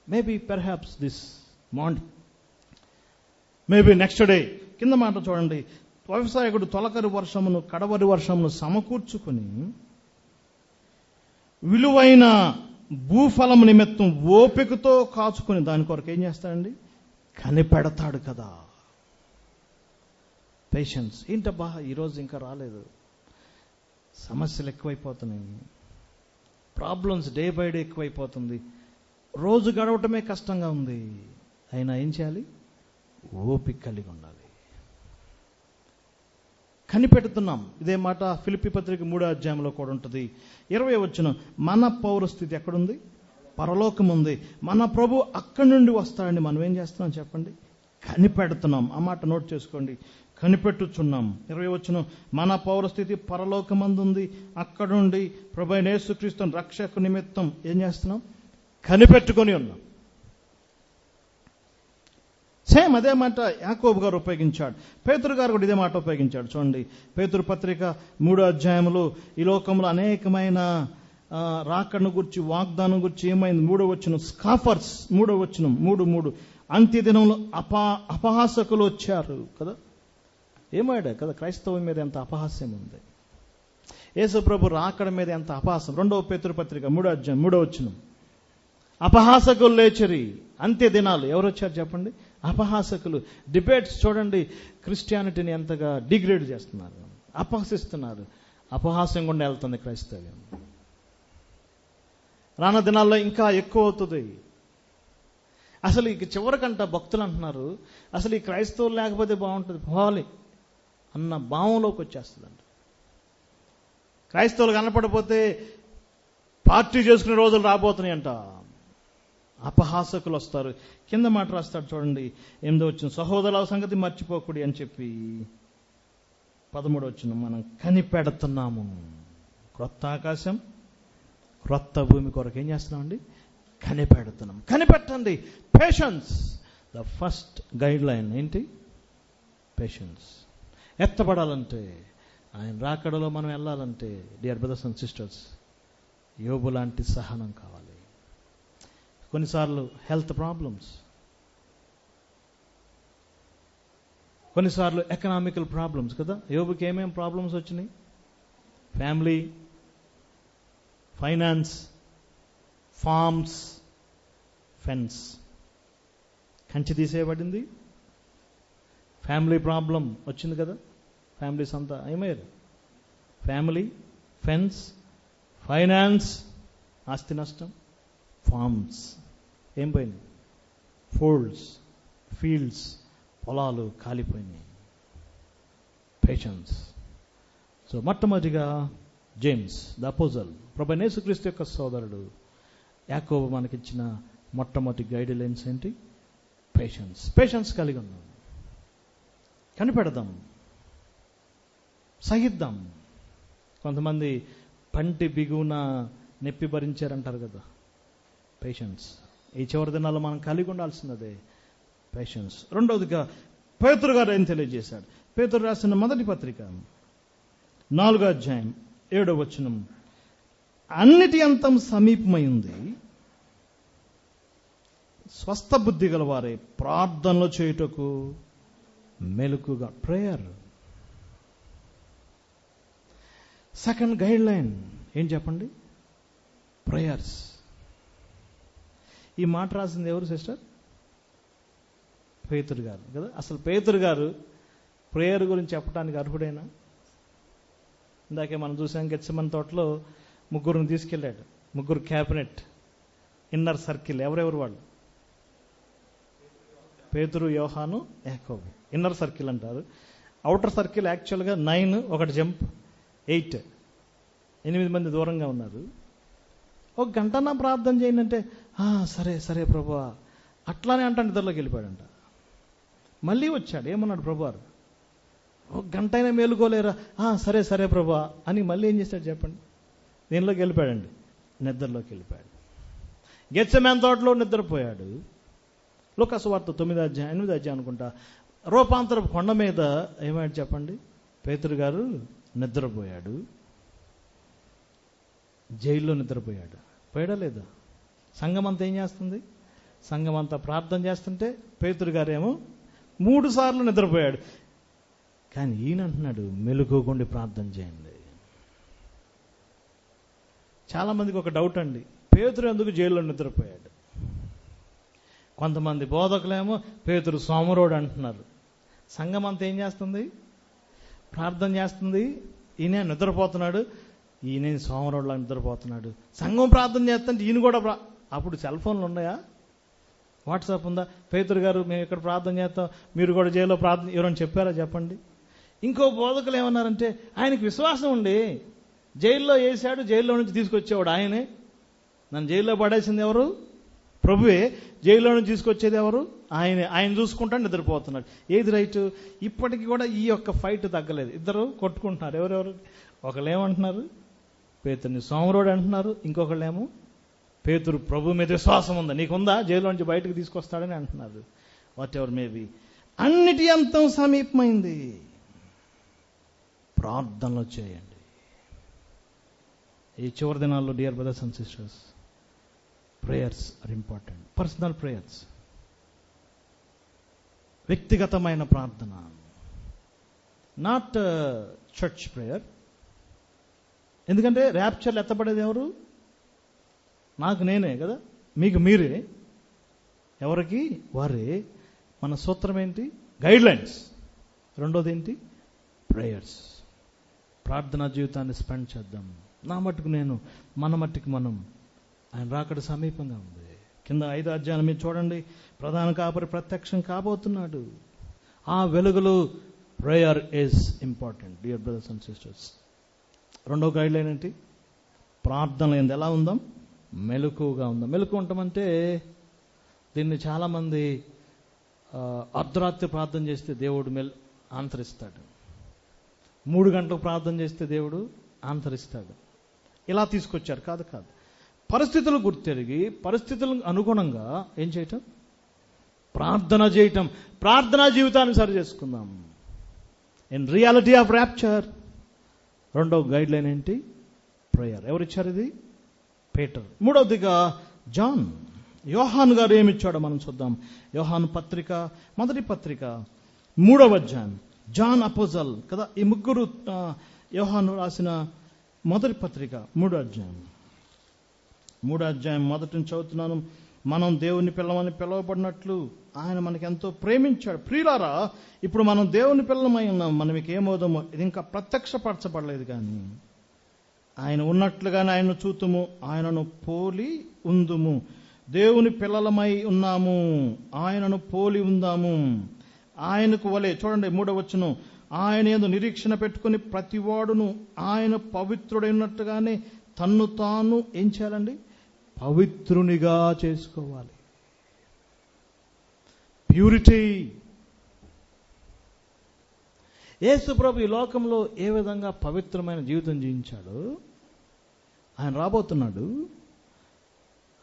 Maybe perhaps this morning, maybe next day. కింద మాట చూడండి, వ్యవసాయకుడు తొలకరి వర్షమును కడవరి వర్షమును సమకూర్చుకుని విలువైన భూఫలము నిమిత్తం ఓపికతో కాచుకుని దాని కొరకు ఏం చేస్తాడండి? కనిపెడతాడు కదా. పేషెన్స్. ఏంటబ్బా ఈరోజు ఇంకా రాలేదు, సమస్యలు ఎక్కువైపోతున్నాయి, ప్రాబ్లమ్స్ డే బై డే ఎక్కువైపోతుంది, రోజు గడవటమే కష్టంగా ఉంది. అయినా ఏం చేయాలి? ఓపిక కలిగి ఉండాలి. కనిపెడుతున్నాం. ఇదే మాట ఫిలిప్పీ పత్రిక 3వ అధ్యాయంలో కూడా ఉంటుంది. 20వ వచనం, మన పౌరస్థితి ఎక్కడుంది? పరలోకం ఉంది. మన ప్రభు అక్కడి నుండి వస్తాడని మనం ఏం చేస్తున్నాం చెప్పండి? కనిపెడుతున్నాం. ఆ మాట నోట్ చేసుకోండి, కనిపెట్టుచున్నాం. 20వ వచనం, మన పౌరస్థితి పరలోకమందుంది, అక్కడ నుండి ప్రభు అయిన యేసుక్రీస్తును రక్షకు నిమిత్తం ఏం చేస్తున్నాం? కనిపెట్టుకొని ఉన్నాం. సేమ్ అదే మాట యాకోబు గారు ఉపయోగించాడు. పేతురు గారు కూడా ఇదే మాట ఉపయోగించాడు. చూడండి, పేతురు పత్రిక 3వ అధ్యాయంలో ఈ లోకంలో అనేకమైన రాకడను గురించి, వాగ్దానం గురించి ఏమైంది? 3వ వచనం, స్కాఫర్స్. 3వ వచనం 3:3, అంత్యదినంలో అపహాసకులు వచ్చారు కదా. ఏమాడా కదా, క్రైస్తవం మీద ఎంత అపహాస్యం ఉంది. యేసు ప్రభు రాకడ మీద ఎంత అపహాసం. 2వ పేతురు పత్రిక 3వ అధ్యాయం 3వ వచనం. అపహాసకులు లేచరి. అంత్య దినాలు ఎవరు వచ్చారు చెప్పండి? అపహాసకులు. డిబేట్స్ చూడండి, క్రిస్టియానిటీని ఎంతగా డిగ్రేడ్ చేస్తున్నారు, అపహసిస్తున్నారు. అపహాస్యం గుండా వెళ్తుంది క్రైస్తవ్యం. రాన దినాల్లో ఇంకా ఎక్కువ అవుతుంది. అసలు ఇక చివరికంట భక్తులు అంటున్నారు, అసలు ఈ క్రైస్తవులు లేకపోతే బాగుంటుంది, పోవాలి అన్న భావంలోకి వచ్చేస్తుందంట. క్రైస్తవులు కనపడిపోతే పార్టీ చేసుకునే రోజులు రాబోతున్నాయంట. అపహాసకులు వస్తారు. కింద మాట రాస్తాడు చూడండి, 8వ వచనం. సహోదరుల సంగతి మర్చిపోకుడి అని చెప్పి 13వ వచనం. మనం కనిపెడుతున్నాము క్రొత్త ఆకాశం క్రొత్త భూమి కొరకు ఏం చేస్తున్నామండి? కనిపెడుతున్నాం. కనిపెట్టండి. Patience. The first guideline ఏంటి? పేషెన్స్. ఎత్తపడాలంటే, ఆయన రాకడలో మనం వెళ్ళాలంటే, డియర్ బ్రదర్స్ అండ్ సిస్టర్స్, యోబు లాంటి సహనం కావాలి. కొన్నిసార్లు హెల్త్ ప్రాబ్లమ్స్, కొన్నిసార్లు ఎకనామికల్ ప్రాబ్లమ్స్ కదా. యోబుకి ఏమేం ప్రాబ్లమ్స్ వచ్చినాయి? Family, finance, farms, fence. కంచి తీసేయబడింది. ఫ్యామిలీ ప్రాబ్లం వచ్చింది కదా. ఫ్యామిలీస్ అంతా ఏమయ్యారు? ఫ్యామిలీ, ఫెన్స్, ఫైనాన్స్, ఆస్తి నష్టం, ఫార్మ్స్ ఏం పోయినాయి? ఫీల్డ్స్, పొలాలు కాలిపోయినాయి. పేషెన్స్. సో మొట్టమొదటిగా జేమ్స్ ద అపోజల్, ప్రభువైన యేసుక్రీస్తు యొక్క సోదరుడు యాకోబు మనకిచ్చిన మొట్టమొదటి గైడ్ లైన్స్ ఏంటి? పేషెన్స్ కలిగి ఉన్నాం. కనిపెడదాం, సహిద్దాం. కొంతమంది పంటి బిగున నొప్పి భరించారంటారు కదా. పేషెన్స్. ఈ చివరి దినాల్లో మనం కలిగి ఉండాల్సినదే పేషెన్స్. రెండవదిగా పేతురు గారు ఏం తెలియజేశాడు? పేతురు రాసిన మొదటి పత్రిక 4వ అధ్యాయం 7వ వచనం. అన్నిటి అంతం సమీపమైంది, స్వస్థ బుద్ధి గల వారే ప్రార్థనలు చేయుటకు మెలకుగా. ప్రేయర్. సెకండ్ గైడ్ లైన్ ఏం చెప్పండి? ప్రేయర్స్. ఈ మాట రాసింది ఎవరు సిస్టర్? పేతురు గారు కదా. అసలు పేతురు గారు ప్రేయర్ గురించి చెప్పడానికి అర్హుడైనా? ఇందాకే మనం చూసాం, గెత్సెమనే తోటలో ముగ్గురిని తీసుకెళ్ళాడు. ముగ్గురు క్యాబినెట్, ఇన్నర్ సర్కిల్. ఎవరెవరు వాళ్ళు? పేతురు, యోహాను, యాకోబు. ఇన్నర్ సర్కిల్ అంటారు. అవుటర్ సర్కిల్ యాక్చువల్గా 9, ఒకటి జంప్ 8, 8 మంది దూరంగా ఉన్నారు. ఒక గంట నా ప్రార్థన చేయండి అంటే, సరే ప్రభువా అట్లానే అంటాను. నిద్రలోకి వెళ్ళిపోయాడంట. మళ్ళీ వచ్చాడు. ఏమన్నాడు ప్రభువారు? ఒక గంట అయినా మేలుకోలేరా? సరే ప్రభువా అని మళ్ళీ ఏం చేశాడు చెప్పండి? దీనిలోకి వెళ్ళిపోయాడండి, నిద్రలోకి వెళ్ళిపోయాడు. గెత్సెమనే తోటలో నిద్రపోయాడు. లూకా సువార్త 8వ అధ్యాయం అనుకుంటా, రూపాంతరపు కొండ మీద ఏమైనా చెప్పండి? పేతురు గారు నిద్రపోయాడు. జైల్లో నిద్రపోయాడు. పోయాడా లేదా? సంఘం అంతా ఏం చేస్తుంది? సంఘం అంతా ప్రార్థన చేస్తుంటే పేతురు గారేమో 3 సార్లు నిద్రపోయాడు. కానీ ఈయన అంటున్నాడు, మెలుకోకుండా ప్రార్థన చేయండి. చాలా మందికి ఒక డౌట్ అండి, పేతురు ఎందుకు జైల్లో నిద్రపోయాడు? కొంతమంది బోధకులేమో పేతురు సోమరోడు అంటున్నారు. సంఘం అంతా ఏం చేస్తుంది? ప్రార్థన చేస్తుంది. ఈయన నిద్రపోతున్నాడు. ఈయన సోమరోడ్లా నిద్రపోతున్నాడు. సంఘం ప్రార్థన చేస్తుంటే ఈయన కూడా అప్పుడు సెల్ ఫోన్లు ఉన్నాయా? వాట్సాప్ ఉందా? పేతురు గారు మేము ఇక్కడ ప్రార్థన చేస్తాం, మీరు కూడా జైల్లో ప్రార్థన ఎవరైనా చెప్పారా చెప్పండి? ఇంకో బోధకులు ఏమన్నారంటే, ఆయనకి విశ్వాసం ఉండి జైల్లో వేసాడు, జైల్లో నుంచి తీసుకొచ్చేవాడు ఆయనే. నన్ను జైల్లో పడేసింది ఎవరు? ప్రభువే. జైల్లో నుంచి తీసుకొచ్చేది ఎవరు? ఆయనే. ఆయన చూసుకుంటాడు, నిద్రపోతున్నాడు. ఏది రైట్? ఇప్పటికి కూడా ఈ యొక్క ఫైట్ తగ్గలేదు. ఇద్దరు కొట్టుకుంటున్నారు. ఎవరెవరు? ఒకళ్ళేమంటున్నారు, పేతురుని సోమరోడు అంటున్నారు. ఇంకొకళ్ళేమో పేతురు ప్రభు మీద విశ్వాసం ఉందా, నీకుందా, జైల్లో నుంచి బయటకు తీసుకొస్తాడని అంటున్నారు. Whatever maybe. అన్నిటి అంతం సమీపమైంది, ప్రార్థనలు చేయండి. ఈ చివరి దినాల్లో dear brothers and sisters, prayers are important. Personal prayers. వ్యక్తిగతమైన ప్రార్థన, నాట్ చర్చ్ ప్రేయర్. ఎందుకంటే ర్యాప్చర్లు ఎత్తబడేది ఎవరు? నాకు నేనే కదా, మీకు మీరే, ఎవరికి వారే. మన సూత్రం ఏంటి? Guide lines. రెండోది ఏంటి? ప్రేయర్స్. ప్రార్థనా జీవితాన్ని స్పెండ్ చేద్దాం. నా మట్టుకు నేను, మన మట్టుకు మనం. ఆయన రాకడ సమీపంగా ఉంది. కింద 5వ అధ్యాయం మీరు చూడండి. ప్రధాన కాపరి ప్రత్యక్షం కాబోతున్నాడు. ఆ వెలుగులు prayer is important dear brothers and sisters. రెండో గైడ్ లైన్ ఏంటి? ప్రార్థన ఎలా ఉందాం? మెలకువగా ఉందాం. మెలకు ఉంటామంటే దీన్ని చాలామంది అర్ధరాత్రి ప్రార్థన చేస్తే దేవుడు ఆంతరిస్తాడు, 3 గంటలకు ప్రార్థన చేస్తే దేవుడు ఆంతరిస్తాడు, ఇలా తీసుకొచ్చారు. కాదు కాదు, పరిస్థితులు గుర్తెరిగి పరిస్థితులకు అనుగుణంగా ఏం చేయటం? ప్రార్థన చేయటం. ప్రార్థనా జీవితాన్ని సరి చేసుకుందాం. ఇన్ రియాలిటీ ఆఫ్ ర్యాప్చర్ రెండవ గైడ్ లైన్ ఏంటి? ప్రేయర్. ఎవరిచ్చారు ఇది? పీటర్. మూడవదిగా జాన్, యోహాను గారు ఏమిచ్చాడో మనం చూద్దాం. యోహాను పత్రిక, మొదటి పత్రిక 3వ అధ్యాయం. జాన్ అపోజల్ కదా, ఈ ముగ్గురు యోహాను రాసిన మొదటి పత్రిక 3వ అధ్యాయం. 3వ అధ్యాయం మొదటి నుంచి చదువుతున్నాను. మనం దేవుని పిల్లమని పిలువబడినట్లు ఆయన మనకి ఎంతో ప్రేమించాడు. ప్రియులారా, ఇప్పుడు మనం దేవుని పిల్లమై ఉన్నాం. మనం ఏమవుదామో ఇది ఇంకా ప్రత్యక్షపరచబడలేదు, కానీ ఆయన ఉన్నట్లుగానే ఆయనను చూతుము, ఆయనను పోలి ఉందుము. దేవుని పిల్లలమై ఉన్నాము, ఆయనను పోలి ఉందాము. ఆయనకు వలె, చూడండి 3వ వచనం, ఆయన యందు నిరీక్షణ పెట్టుకుని ప్రతివాడును ఆయన పవిత్రుడైనట్టుగానే తన్ను తాను ఏం చేయాలండి? పవిత్రునిగా చేసుకోవాలి. ప్యూరిటీ. యేసు ప్రభు ఈ లోకంలో ఏ విధంగా పవిత్రమైన జీవితం జీవించాడు, ఆయన రాబోతున్నాడు.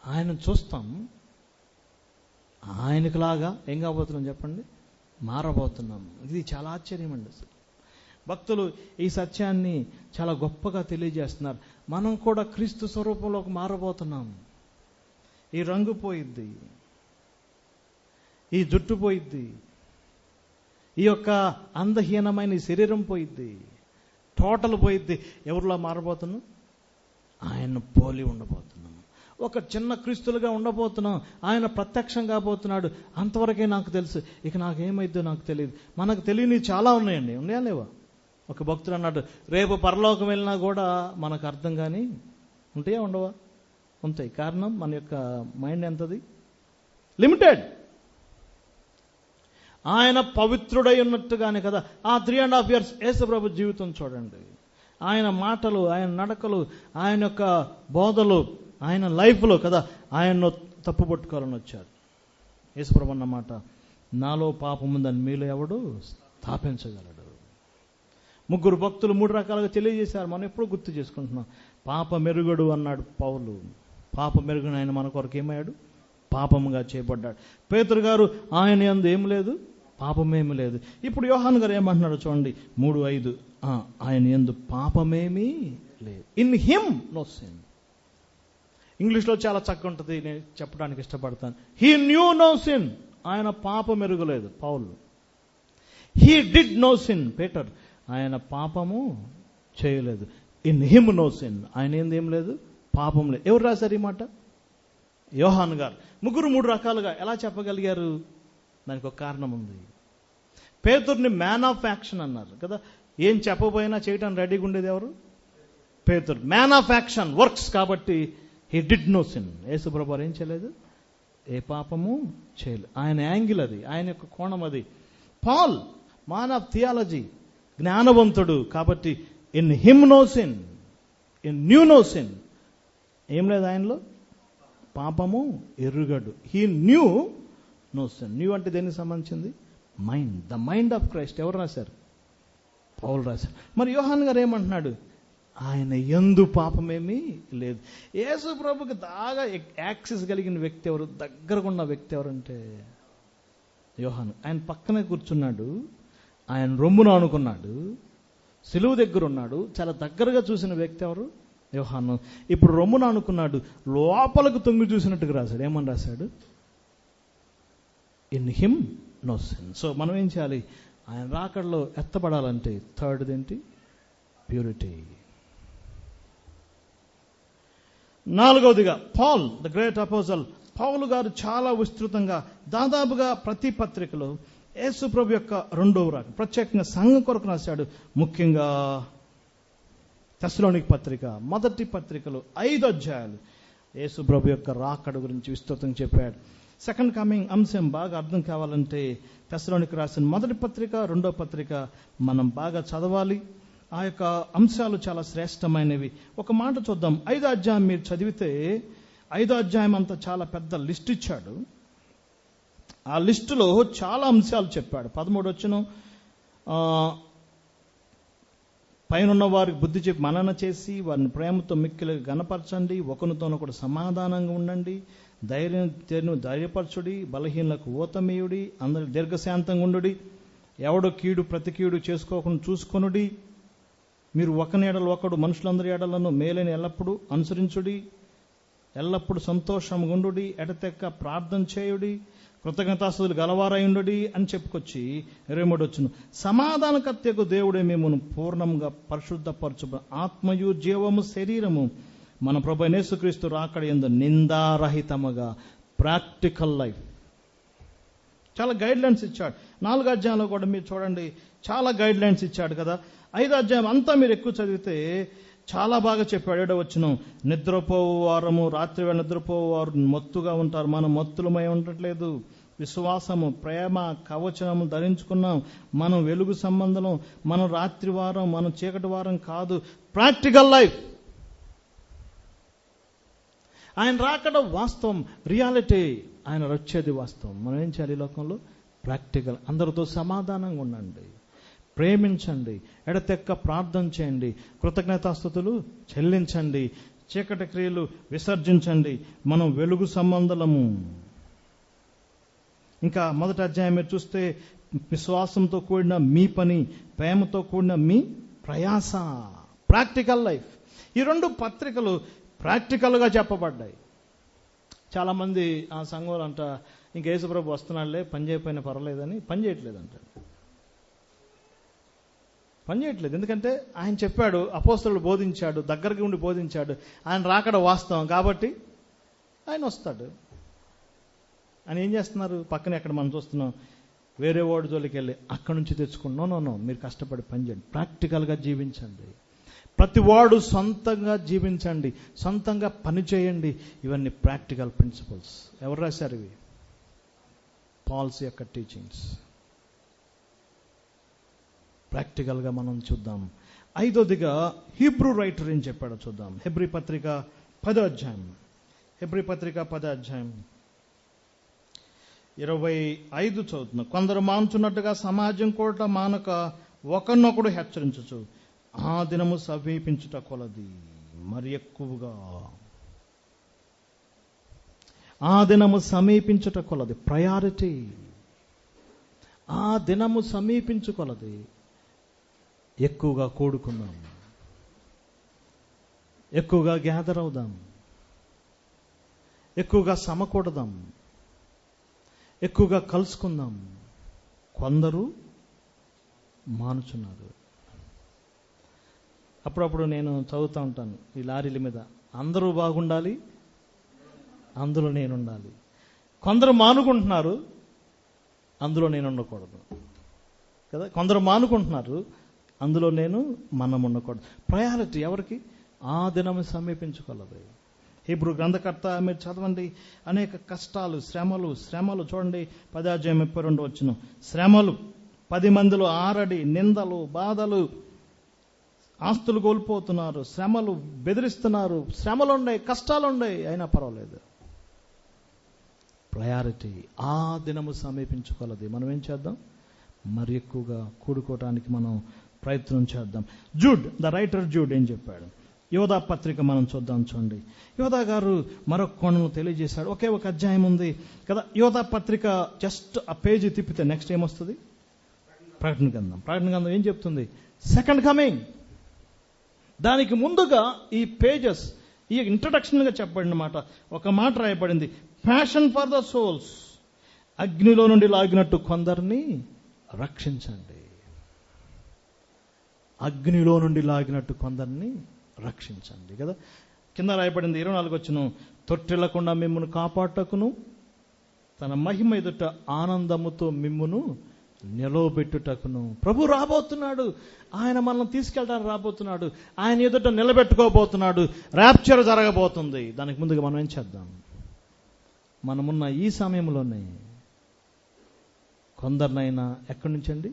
ఆయన చూస్తాం, ఆయనకులాగా ఏం కాబోతున్నాం చెప్పండి? మారబోతున్నాం. ఇది చాలా ఆశ్చర్యం అండి. అసలు భక్తులు ఈ సత్యాన్ని చాలా గొప్పగా తెలియజేస్తున్నారు. మనం కూడా క్రీస్తు స్వరూపంలోకి మారబోతున్నాం. ఈ రంగు పోయిద్ది, ఈ జుట్టు పోయిద్ది, ఈ యొక్క అందహీనమైన ఈ శరీరం పోయిద్ది, టోటల్ పోయిద్ది. ఎవరిలా మారబోతున్నాం? ఆయన్ను పోలి ఉండబోతున్నాం. ఒక చిన్న క్రీస్తులుగా ఉండబోతున్నాం. ఆయన ప్రత్యక్షం కాబోతున్నాడు. అంతవరకే నాకు తెలుసు, ఇక నాకేమైద్దో నాకు తెలియదు. మనకు తెలియని చాలా ఉన్నాయండి. ఉన్నాయా లేవా? ఒక భక్తుడు అన్నాడు, రేపు పరలోకం వెళ్ళినా కూడా మనకు అర్థం కానీ ఉంటాయా ఉండవా? ఉంటాయి. కారణం మన యొక్క మైండ్ ఎంతది? లిమిటెడ్. ఆయన పవిత్రుడై ఉన్నట్టుగానే కదా ఆ 3.5 years యేసుప్రభు జీవితం చూడండి. ఆయన మాటలు, ఆయన నడకలు, ఆయన యొక్క బోధలు, ఆయన లైఫ్లో కదా ఆయన్ను తప్పుపట్టుకోవాలని వచ్చారు. యేసుప్రభు అన్నమాట, నాలో పాపం ఉందని మీలో ఎవడు స్థాపించగలడు? ముగ్గురు భక్తులు 3 రకాలుగా తెలియజేశారు. మనం ఎప్పుడు గుర్తు చేసుకుంటున్నాం. పాప మెరుగుడు అన్నాడు పౌలు. పాప మెరుగుడు ఆయన మన కొరకు ఏమయ్యాడు? పాపముగా చేయబడ్డాడు. పేతురు గారు, ఆయన యందు ఏం లేదు, పాపమేమి లేదు. ఇప్పుడు యోహాను గారు ఏమంటున్నాడు చూడండి 3:5, ఆయన యందు పాపమేమీ లేదు. In him no sin. ఇంగ్లీష్లో చాలా చక్కగా ఉంటుంది, నేను చెప్పడానికి ఇష్టపడతాను. He knew no sin. ఆయన పాపం ఎరుగలేదు పౌలు. He did no sin Peter. ఆయన పాపము చేయలేదు. In him no sin. ఆయన ఏందేం లేదు, పాపం లేదు. ఎవరు రాశారు ఈ మాట? యోహాను గారు. ముగ్గురు 3 రకాలుగా ఎలా చెప్పగలిగారు? దానికి ఒక కారణం ఉంది. పేతుర్ని మ్యాన్ ఆఫ్ యాక్షన్ అన్నారు కదా. ఏం చెప్పబోయినా చేయడానికి రెడీగా ఉండేది ఎవరు? పేతురు. Man of action, works. కాబట్టి హీ డిడ్ నో సిన్. యేసుప్రభు ఏం చేయలేదు, ఏ పాపము చేయలేదు. ఆయన యాంగిల్ అది, ఆయన యొక్క కోణం అది. పాల్ మ్యాన్ ఆఫ్ థియాలజీ, జ్ఞానవంతుడు. కాబట్టి in him no sin, in knew no sin. ఏం లేదు ఆయనలో, పాపము ఎరుగడు. He knew no sin. Knew అంటే దేనికి సంబంధించింది? Mind. The mind of Christ. ఎవరు రాశారు? పౌలు రాశారు. మరి యోహాన్ గారు ఏమంటున్నాడు? ఆయన యందు పాపమేమీ లేదు. యేసు ప్రభుకి బాగా యాక్సెస్ కలిగిన వ్యక్తి ఎవరు, దగ్గరగా ఉన్న వ్యక్తి ఎవరంటే యోహాను. ఆయన పక్కనే కూర్చున్నాడు, ఆయన రొమ్మును అనుకున్నాడు, సిలువ దగ్గర ఉన్నాడు. చాలా దగ్గరగా చూసిన వ్యక్తి ఎవరు? యోహాను. ఇప్పుడు రొమ్మును అనుకున్నాడు, లోపలకు తొంగి చూసినట్టుగా రాశాడు. ఏమని రాశాడు? In him no sin. So మనం ఏం చేయాలి? ఆయన రాకడలో ఎత్తబడాలంటే థర్డ్ ఏంటి? ప్యూరిటీ. నాలుగవదిగా పాల్ ద గ్రేట్ అపోజల్ పౌలు గారు చాలా విస్తృతంగా దాదాపుగా ప్రతి పత్రికలో యేసు ప్రభు యొక్క రెండవ రాక ప్రత్యేకంగా సంఘం కొరకు రాశాడు. ముఖ్యంగా తెస్సలోనిక పత్రిక మొదటి పత్రికలు 5 అధ్యాయాలు యేసు ప్రభు యొక్క రాకడ గురించి విస్తృతంగా చెప్పాడు. సెకండ్ కమింగ్ అంశం బాగా అర్థం కావాలంటే తెస్సలోనిక రాసిన మొదటి పత్రిక రెండో పత్రిక మనం బాగా చదవాలి. ఆ యొక్క అంశాలు చాలా శ్రేష్టమైనవి. ఒక మాట చూద్దాం. 5వ అధ్యాయం మీరు చదివితే 5వ అధ్యాయం అంతా చాలా పెద్ద లిస్ట్ ఇచ్చాడు. ఆ లిస్టులో చాలా అంశాలు చెప్పాడు. 13 వచనం, పైన వారికి బుద్ధి చెప్పి మనన చేసి వారిని ప్రేమతో మిక్కిలిగా గణపరచండి, ఒకరితోనొకడు సమాధానంగా ఉండండి, ధైర్యపరచుడి, బలహీనలకు ఓతమీయుడి, అందరి దీర్ఘశాంతంగా ఉండుడి, ఎవడో కీడు ప్రతి కీడు చేసుకోకుండా చూసుకొనుడి, మీరు ఒకని ఎడలు ఒకడు మనుషులందరి ఎడలను మేలని ఎల్లప్పుడూ అనుసరించుడి, ఎల్లప్పుడూ సంతోషంగా ఉండుడి, ఎడతెక్క ప్రార్థన చేయుడి, కృతజ్ఞతాస్తుతులు గలవారైండుడి అని చెప్పుకొచ్చి 23 వచ్చును. సమాధానకర్తకు దేవుడే మిమ్మును పూర్ణంగా పరిశుద్ధపరచు ఆత్మయు జీవము శరీరము మన ప్రభువైన యేసుక్రీస్తు రాకడ యందు నిందారహితముగా ప్రాక్టికల్ లైఫ్. చాలా గైడ్ లైన్స్ ఇచ్చాడు. 4వ అధ్యాయంలో కూడా మీరు చూడండి చాలా గైడ్ లైన్స్ ఇచ్చాడు కదా. 5వ అధ్యాయం అంతా మీరు ఎక్కువ చదివితే చాలా బాగా చెప్పాడు. 7వ వచనం, నిద్రపోవు వారము రాత్రి వేళ నిద్రపోవు వారు మత్తుగా ఉంటారు. మనం మత్తులమై ఉండట్లేదు. విశ్వాసము, ప్రేమ, కవచము ధరించుకున్నాం. మనం వెలుగు సంబంధం, మనం రాత్రి వారం, మనం చీకటి వారం కాదు. Practical life. ఆయన రాకడ వాస్తవం, రియాలిటీ. ఆయన వచ్చేది వాస్తవం. మనం ఏం చేయాలి ఈ లోకంలో? ప్రాక్టికల్. అందరితో సమాధానంగా ఉండండి, ప్రేమించండి, ఎడతెక్క ప్రార్థన చేయండి, కృతజ్ఞతాస్తుతులు చెల్లించండి, చీకటి క్రియలు విసర్జించండి. మనం వెలుగు సంబంధలము. ఇంకా 1వ అధ్యాయం మీరు చూస్తే విశ్వాసంతో కూడిన మీ పని, ప్రేమతో కూడిన మీ ప్రయాస, ప్రాక్టికల్ లైఫ్. ఈ 2 పత్రికలు ప్రాక్టికల్గా చెప్పబడ్డాయి. చాలామంది ఆ సంఘంలో అంట ఇంక యేసుప్రభు వస్తున్నాడులే, పని చేయకపోయినా పర్వాలేదని. పని చేయట్లేదంట, పని చేయట్లేదు. ఎందుకంటే ఆయన చెప్పాడు, అపోస్తలుడు బోధించాడు, దగ్గరగా ఉండి బోధించాడు, ఆయన రాకడ వాస్తవం కాబట్టి ఆయన వస్తాడు అని. ఏం చేస్తున్నారు? పక్కన ఎక్కడ మనం చూస్తున్నాం, వేరే వాడి జోలికి వెళ్ళి అక్కడి నుంచి తెచ్చుకున్నాం. నో, మీరు కష్టపడి పని చేయండి, ప్రాక్టికల్గా జీవించండి. ప్రతి వాడు సొంతంగా జీవించండి, సొంతంగా పని చేయండి. ఇవన్నీ ప్రాక్టికల్ ప్రిన్సిపల్స్. ఎవరు రాశారు ఇవి? పాల్స్ యొక్క టీచింగ్స్. ప్రాక్టికల్గా మనం చూద్దాం. 5వదిగా హీబ్రూ రైటర్ ఏం చెప్పాడో చూద్దాం. హెబ్రీ పత్రిక 10వ అధ్యాయం, హెబ్రీ పత్రిక 10వ అధ్యాయం 25 చదువుతున్నాం. కొందరు మానుచున్నట్టుగా సమాజం కూడా మానక ఒకరినొకడు హెచ్చరించచ్చు, ఆ దినము సమీపించుట కొలది మరి ఎక్కువగా. ఆ దినము సమీపించుట కొలది, ప్రయారిటీ. ఆ దినము సమీపించుకొలది ఎక్కువగా కూడుకుందాం, ఎక్కువగా గ్యాదర్ అవుదాం, ఎక్కువగా సమకూడదాం, ఎక్కువగా కలుసుకుందాం. కొందరు మానుచున్నారు. అప్పుడప్పుడు నేను చదువుతూ ఉంటాను ఈ లారీల మీద, అందరూ బాగుండాలి, అందులో నేను ఉండాలి. కొందరు మానుకుంటున్నారు, అందులో నేను ఉండకూడదు కదా. కొందరు మానుకుంటున్నారు, అందులో మనం ఉండకూడదు. ప్రయారిటీ ఎవరికి? ఆ దినం సమీపించుకోలేదు. హీబ్రూ గ్రంథకర్త మీరు చదవండి, అనేక కష్టాలు, శ్రమలు చూడండి. 10వ అధ్యాయం 32 వచనం, శ్రమలు, 10 మందిలో ఆరడి, నిందలు, బాధలు, ఆస్తులు కోల్పోతున్నారు, శ్రమలు బెదిరిస్తున్నారు, శ్రమలున్నాయి, కష్టాలున్నాయి, అయినా పర్వాలేదు. ప్రయారిటీ ఆ దినము సమీపించుకోలేదు. మనం ఏం చేద్దాం? మరి ఎక్కువగా కూడుకోవటానికి మనం ప్రయత్నం చేద్దాం. జూడ్, ద రైటర్ జూడ్ ఏం చెప్పాడు? యోధా పత్రిక మనం చూద్దాం. చూడండి, యోధా గారు మరొక కోణంలో తెలియజేశాడు. ఒకే ఒక అధ్యాయం ఉంది కదా. యోధా పత్రిక జస్ట్ ఆ పేజీ తిప్పితే నెక్స్ట్ ఏమొస్తుంది? ప్రకటన గ్రంథం. ప్రకటన గ్రంథం ఏం చెప్తుంది? Second coming. దానికి ముందుగా ఈ పేజెస్, ఈ ఇంట్రడక్షన్గా చెప్పబడిన మాట, ఒక మాట రాయబడింది, ప్యాషన్ ఫర్ ద సోల్స్. అగ్నిలో నుండి లాగినట్టు కొందరిని రక్షించండి. అగ్నిలో నుండి లాగినట్టు కొందరిని రక్షించండి కదా. కింద రాయబడింది 24 వచనం, తొట్టిల్లకుండా మిమ్మును కాపాడటకును తన మహిమ ఎదుట ఆనందముతో మిమ్మును నిలవబెట్టుటకును. ప్రభు రాబోతున్నాడు, ఆయన మనల్ని తీసుకెళ్ళడానికి రాబోతున్నాడు, ఆయన ఎదుట నిలబెట్టుకోబోతున్నాడు. ర్యాప్చర్ జరగబోతుంది. దానికి ముందుగా మనం ఏం చేద్దాం? మనమున్న ఈ సమయంలోనే కొందరినైనా ఎక్కడి నుంచి అండి?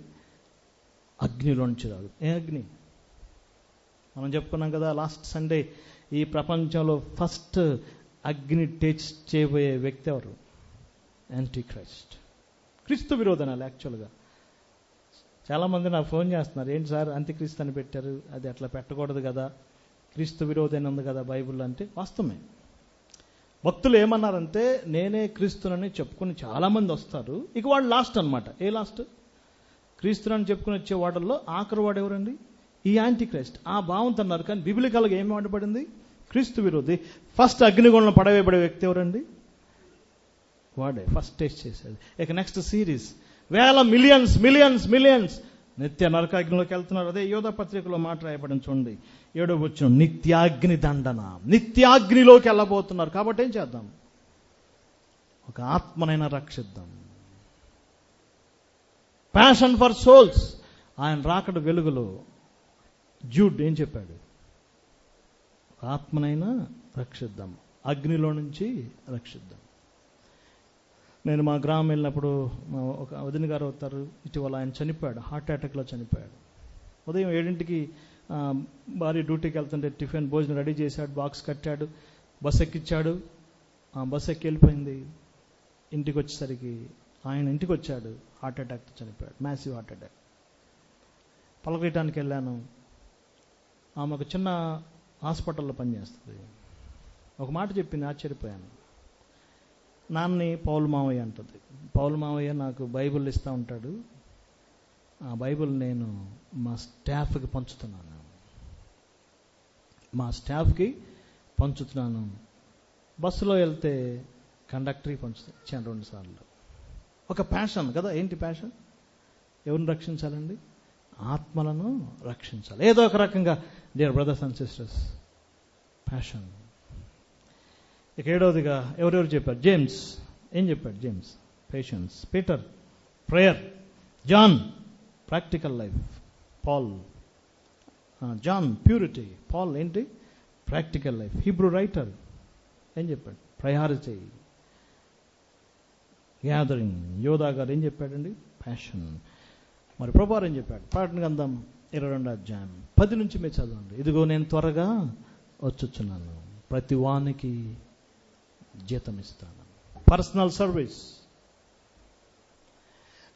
అగ్నిలో నుంచి రాదు. ఏ అగ్ని? మనం చెప్పుకున్నాం కదా లాస్ట్ సండే, ఈ ప్రపంచంలో ఫస్ట్ అగ్ని టేస్ట్ చేయబోయే వ్యక్తి ఎవరు? యాంటీ క్రైస్ట్, క్రీస్తు విరోధనాలు. యాక్చువల్గా చాలామంది నాకు ఫోన్ చేస్తున్నారు, ఏంటి సార్ అంత్యక్రీస్తు అని పెట్టారు, అది అట్లా పెట్టకూడదు కదా, క్రీస్తు విరోధన ఉంది కదా బైబిల్. అంటే వాస్తవమే. భక్తులు ఏమన్నారంటే నేనే క్రీస్తునని చెప్పుకుని చాలామంది వస్తారు. ఇక వాడు లాస్ట్ అనమాట. ఏ లాస్ట్? క్రీస్తునని చెప్పుకుని వచ్చే వాడల్లో ఆఖరి వాడు ఎవరండి? ఈ యాంటీ క్రైస్ట్. ఆ భావంతో అన్నారు. కానీ బిబిలికల్గా ఏమి వాడబడింది? క్రీస్తు విరోధి. ఫస్ట్ అగ్నిగుండంలో పడవేయబడే వ్యక్తి ఎవరండి? వాడే ఫస్ట్ టేస్ట్ చేసేది. ఇక నెక్స్ట్ సిరీస్, వేల మిలియన్స్ మిలియన్స్ మిలియన్స్ నిత్య నరకాగ్నిలోకి వెళ్తున్నారు. అదే యోధా పత్రికలో మాట రాయబడిన చూడండి 7వ వచనం, నిత్యాగ్ని దండన. నిత్యాగ్నిలోకి వెళ్ళబోతున్నారు. కాబట్టి ఏం చేద్దాం? ఒక ఆత్మనైనా రక్షిద్దాం. Passion for souls. ఆయన రాకడ వెలుగులో జూడ్ ఏం చెప్పాడు? ఆత్మనైనా రక్షిద్దాం, అగ్నిలో నుంచి రక్షిద్దాం. నేను మా గ్రామం వెళ్ళినప్పుడు ఒక వదిన గారు అవుతారు, ఇటీవల ఆయన చనిపోయాడు, హార్ట్ అటాక్లో చనిపోయాడు. ఉదయం 7ంటికి భార్య డ్యూటీకి వెళ్తుంటే టిఫిన్ భోజనం రెడీ చేశాడు, బాక్స్ కట్టాడు, బస్ ఎక్కిచ్చాడు. బస్ ఎక్కి వెళ్ళిపోయింది. ఇంటికి వచ్చేసరికి ఆయన ఇంటికి వచ్చాడు, హార్ట్ అటాక్తో చనిపోయాడు, మ్యాసివ్ హార్ట్ అటాక్. పలకరీయటానికి వెళ్ళాను. ఆమె ఒక చిన్న హాస్పిటల్లో పనిచేస్తుంది. ఒక మాట చెప్పింది, ఆశ్చర్యపోయాను. నాన్ని పౌలు మావయ్య అంటుంది. పౌలు మావయ్య నాకు బైబిల్ ఇస్తూ ఉంటాడు, ఆ బైబిల్ నేను మా స్టాఫ్కి పంచుతున్నాను, మా స్టాఫ్కి పంచుతున్నాను. బస్సులో వెళ్తే కండక్టర్కి పంచుతాను. ఇచ్చాను 2 సార్లు. ఒక ప్యాషన్ కదా. ఏంటి ప్యాషన్? ఎవరిని రక్షించాలండి? ఆత్మలను రక్షించాలి. ఏదో ఒక రకంగా. Dear brothers and sisters, passion. ఇక 7వదిగా ఎవరెవరు చెప్పారు? జేమ్స్ ఏం చెప్పాడు? James patience. Peter prayer. John practical life. Paul John purity. Paul ఏంటి? Practical life. హీబ్రూ రైటర్ ఏం చెప్పాడు? ప్రయారిటీ. గ్యాదరింగ్. యోధా గారు ఏం చెప్పాడండి? ప్యాషన్. మరి ప్రభువారు ఏం చెప్పాడు? ప్రకటన గ్రంథం 22వ అధ్యాయం 10 నుంచి మీరు చదవండి. ఇదిగో నేను త్వరగా వచ్చుచున్నాను, ప్రతి వానికి జీతం ఇస్తాను. Personal service.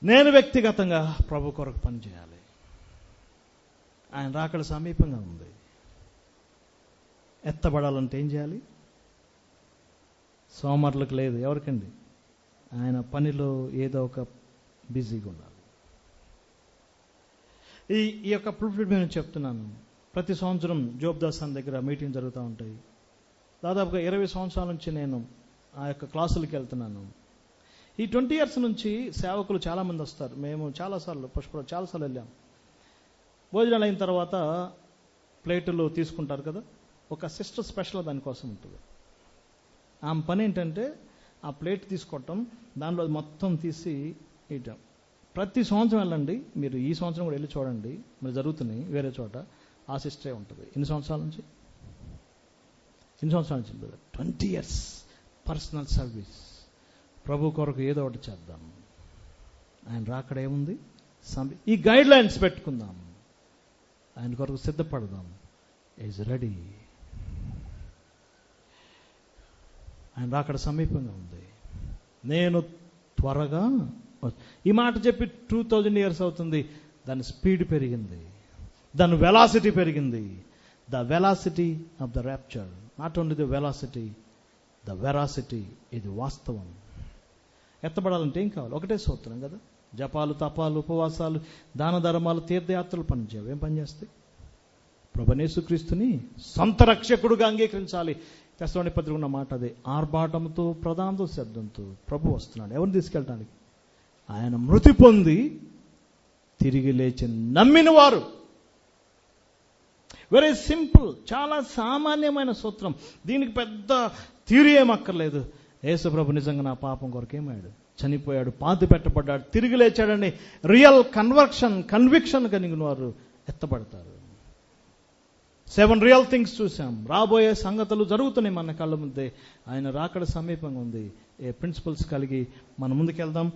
నేను వ్యక్తిగతంగా ప్రభు కొరకు పనిచేయాలి. ఆయన రాకడ సమీపంగా ఉంది. ఎత్తబడాలంటే ఏం చేయాలి? సోమరులకు లేదు. ఎవరికండి? ఆయన పనిలో ఏదో ఒక బిజీగా ఉండాలి. ఈ యొక్క ప్రిఫిట్ నేను చెప్తున్నాను. ప్రతి సంవత్సరం జోబ్ దాసాన్ దగ్గర మీటింగ్ జరుగుతూ ఉంటాయి. దాదాపుగా 20 సంవత్సరాల నుంచి నేను ఆ యొక్క క్లాసులకి వెళ్తున్నాను. ఈ 20 years నుంచి సేవకులు చాలామంది వస్తారు. మేము చాలాసార్లు చాలాసార్లు వెళ్ళాం. భోజనాలు అయిన తర్వాత ప్లేటులు తీసుకుంటారు కదా. ఒక సిస్టర్ స్పెషల్ దానికోసం ఉంటుంది. ఆమె పని ఏంటంటే ఆ ప్లేట్ తీసుకోవటం, దానిలో మొత్తం తీసి ఇయటం. ప్రతి సంవత్సరం వెళ్ళండి మీరు. ఈ సంవత్సరం కూడా వెళ్ళి చూడండి, మరి జరుగుతున్నాయి వేరే చోట. ఆ సిస్టరే ఉంటుంది. ఎన్ని సంవత్సరాల నుంచి? 20 years పర్సనల్ సర్వీస్. ప్రభు కొరకు ఏదో ఒకటి చేద్దాం. ఆయన రాకడ ఏముంది? ఈ గైడ్ లైన్స్ పెట్టుకుందాం. ఆయన కొరకు సిద్ధపడదాం. Is ready. ఆయన రాకడ సమీపంగా ఉంది. నేను త్వరగా. ఈ మాట చెప్పి 2000 years అవుతుంది. దాని స్పీడ్ పెరిగింది, దాని వెలాసిటీ పెరిగింది. The velocity of the rapture. Not only the velocity, the veracity. ఇది వాస్తవం. ఎత్తబడాలంటే ఏం కావాలి? ఒకటే సూత్రం కదా. జపాలు, తపాలు, ఉపవాసాలు, దాన ధర్మాలు, తీర్థయాత్రలు పనిచేయవు. ఏం పనిచేస్తాయి? ప్రభువైన యేసుక్రీస్తుని సొంత రక్షకుడుగా అంగీకరించాలి. తెస్సలోనికీ పత్రిక ఉన్న మాట అదే. ఆర్భాటంతో, ప్రధానతో, శబ్దంతో ప్రభు వస్తున్నాడు. ఎవరిని తీసుకెళ్ళడానికి? ఆయన మృతి పొంది తిరిగి లేచి నమ్మిన వారు. వెరీ సింపుల్, చాలా సామాన్యమైన సూత్రం. దీనికి పెద్ద థియరీ ఏమక్కర్లేదు. యేసుప్రభు నిజంగా నా పాపం కొరకు ఏమయ్యాడు, చనిపోయాడు, పాతి పెట్టబడ్డాడు, తిరిగి లేచాడని రియల్ కన్విక్షన్ కలిగిన వారు ఎత్తబడతారు. 7 రియల్ థింగ్స్ చూసాం. రాబోయే సంగతులు జరుగుతున్నాయి మన కళ్ళ ముందే. ఆయన రాకడ సమీపంగా ఉంది. ఏ ప్రిన్సిపల్స్ కలిగి మనం ముందుకెళ్దాం.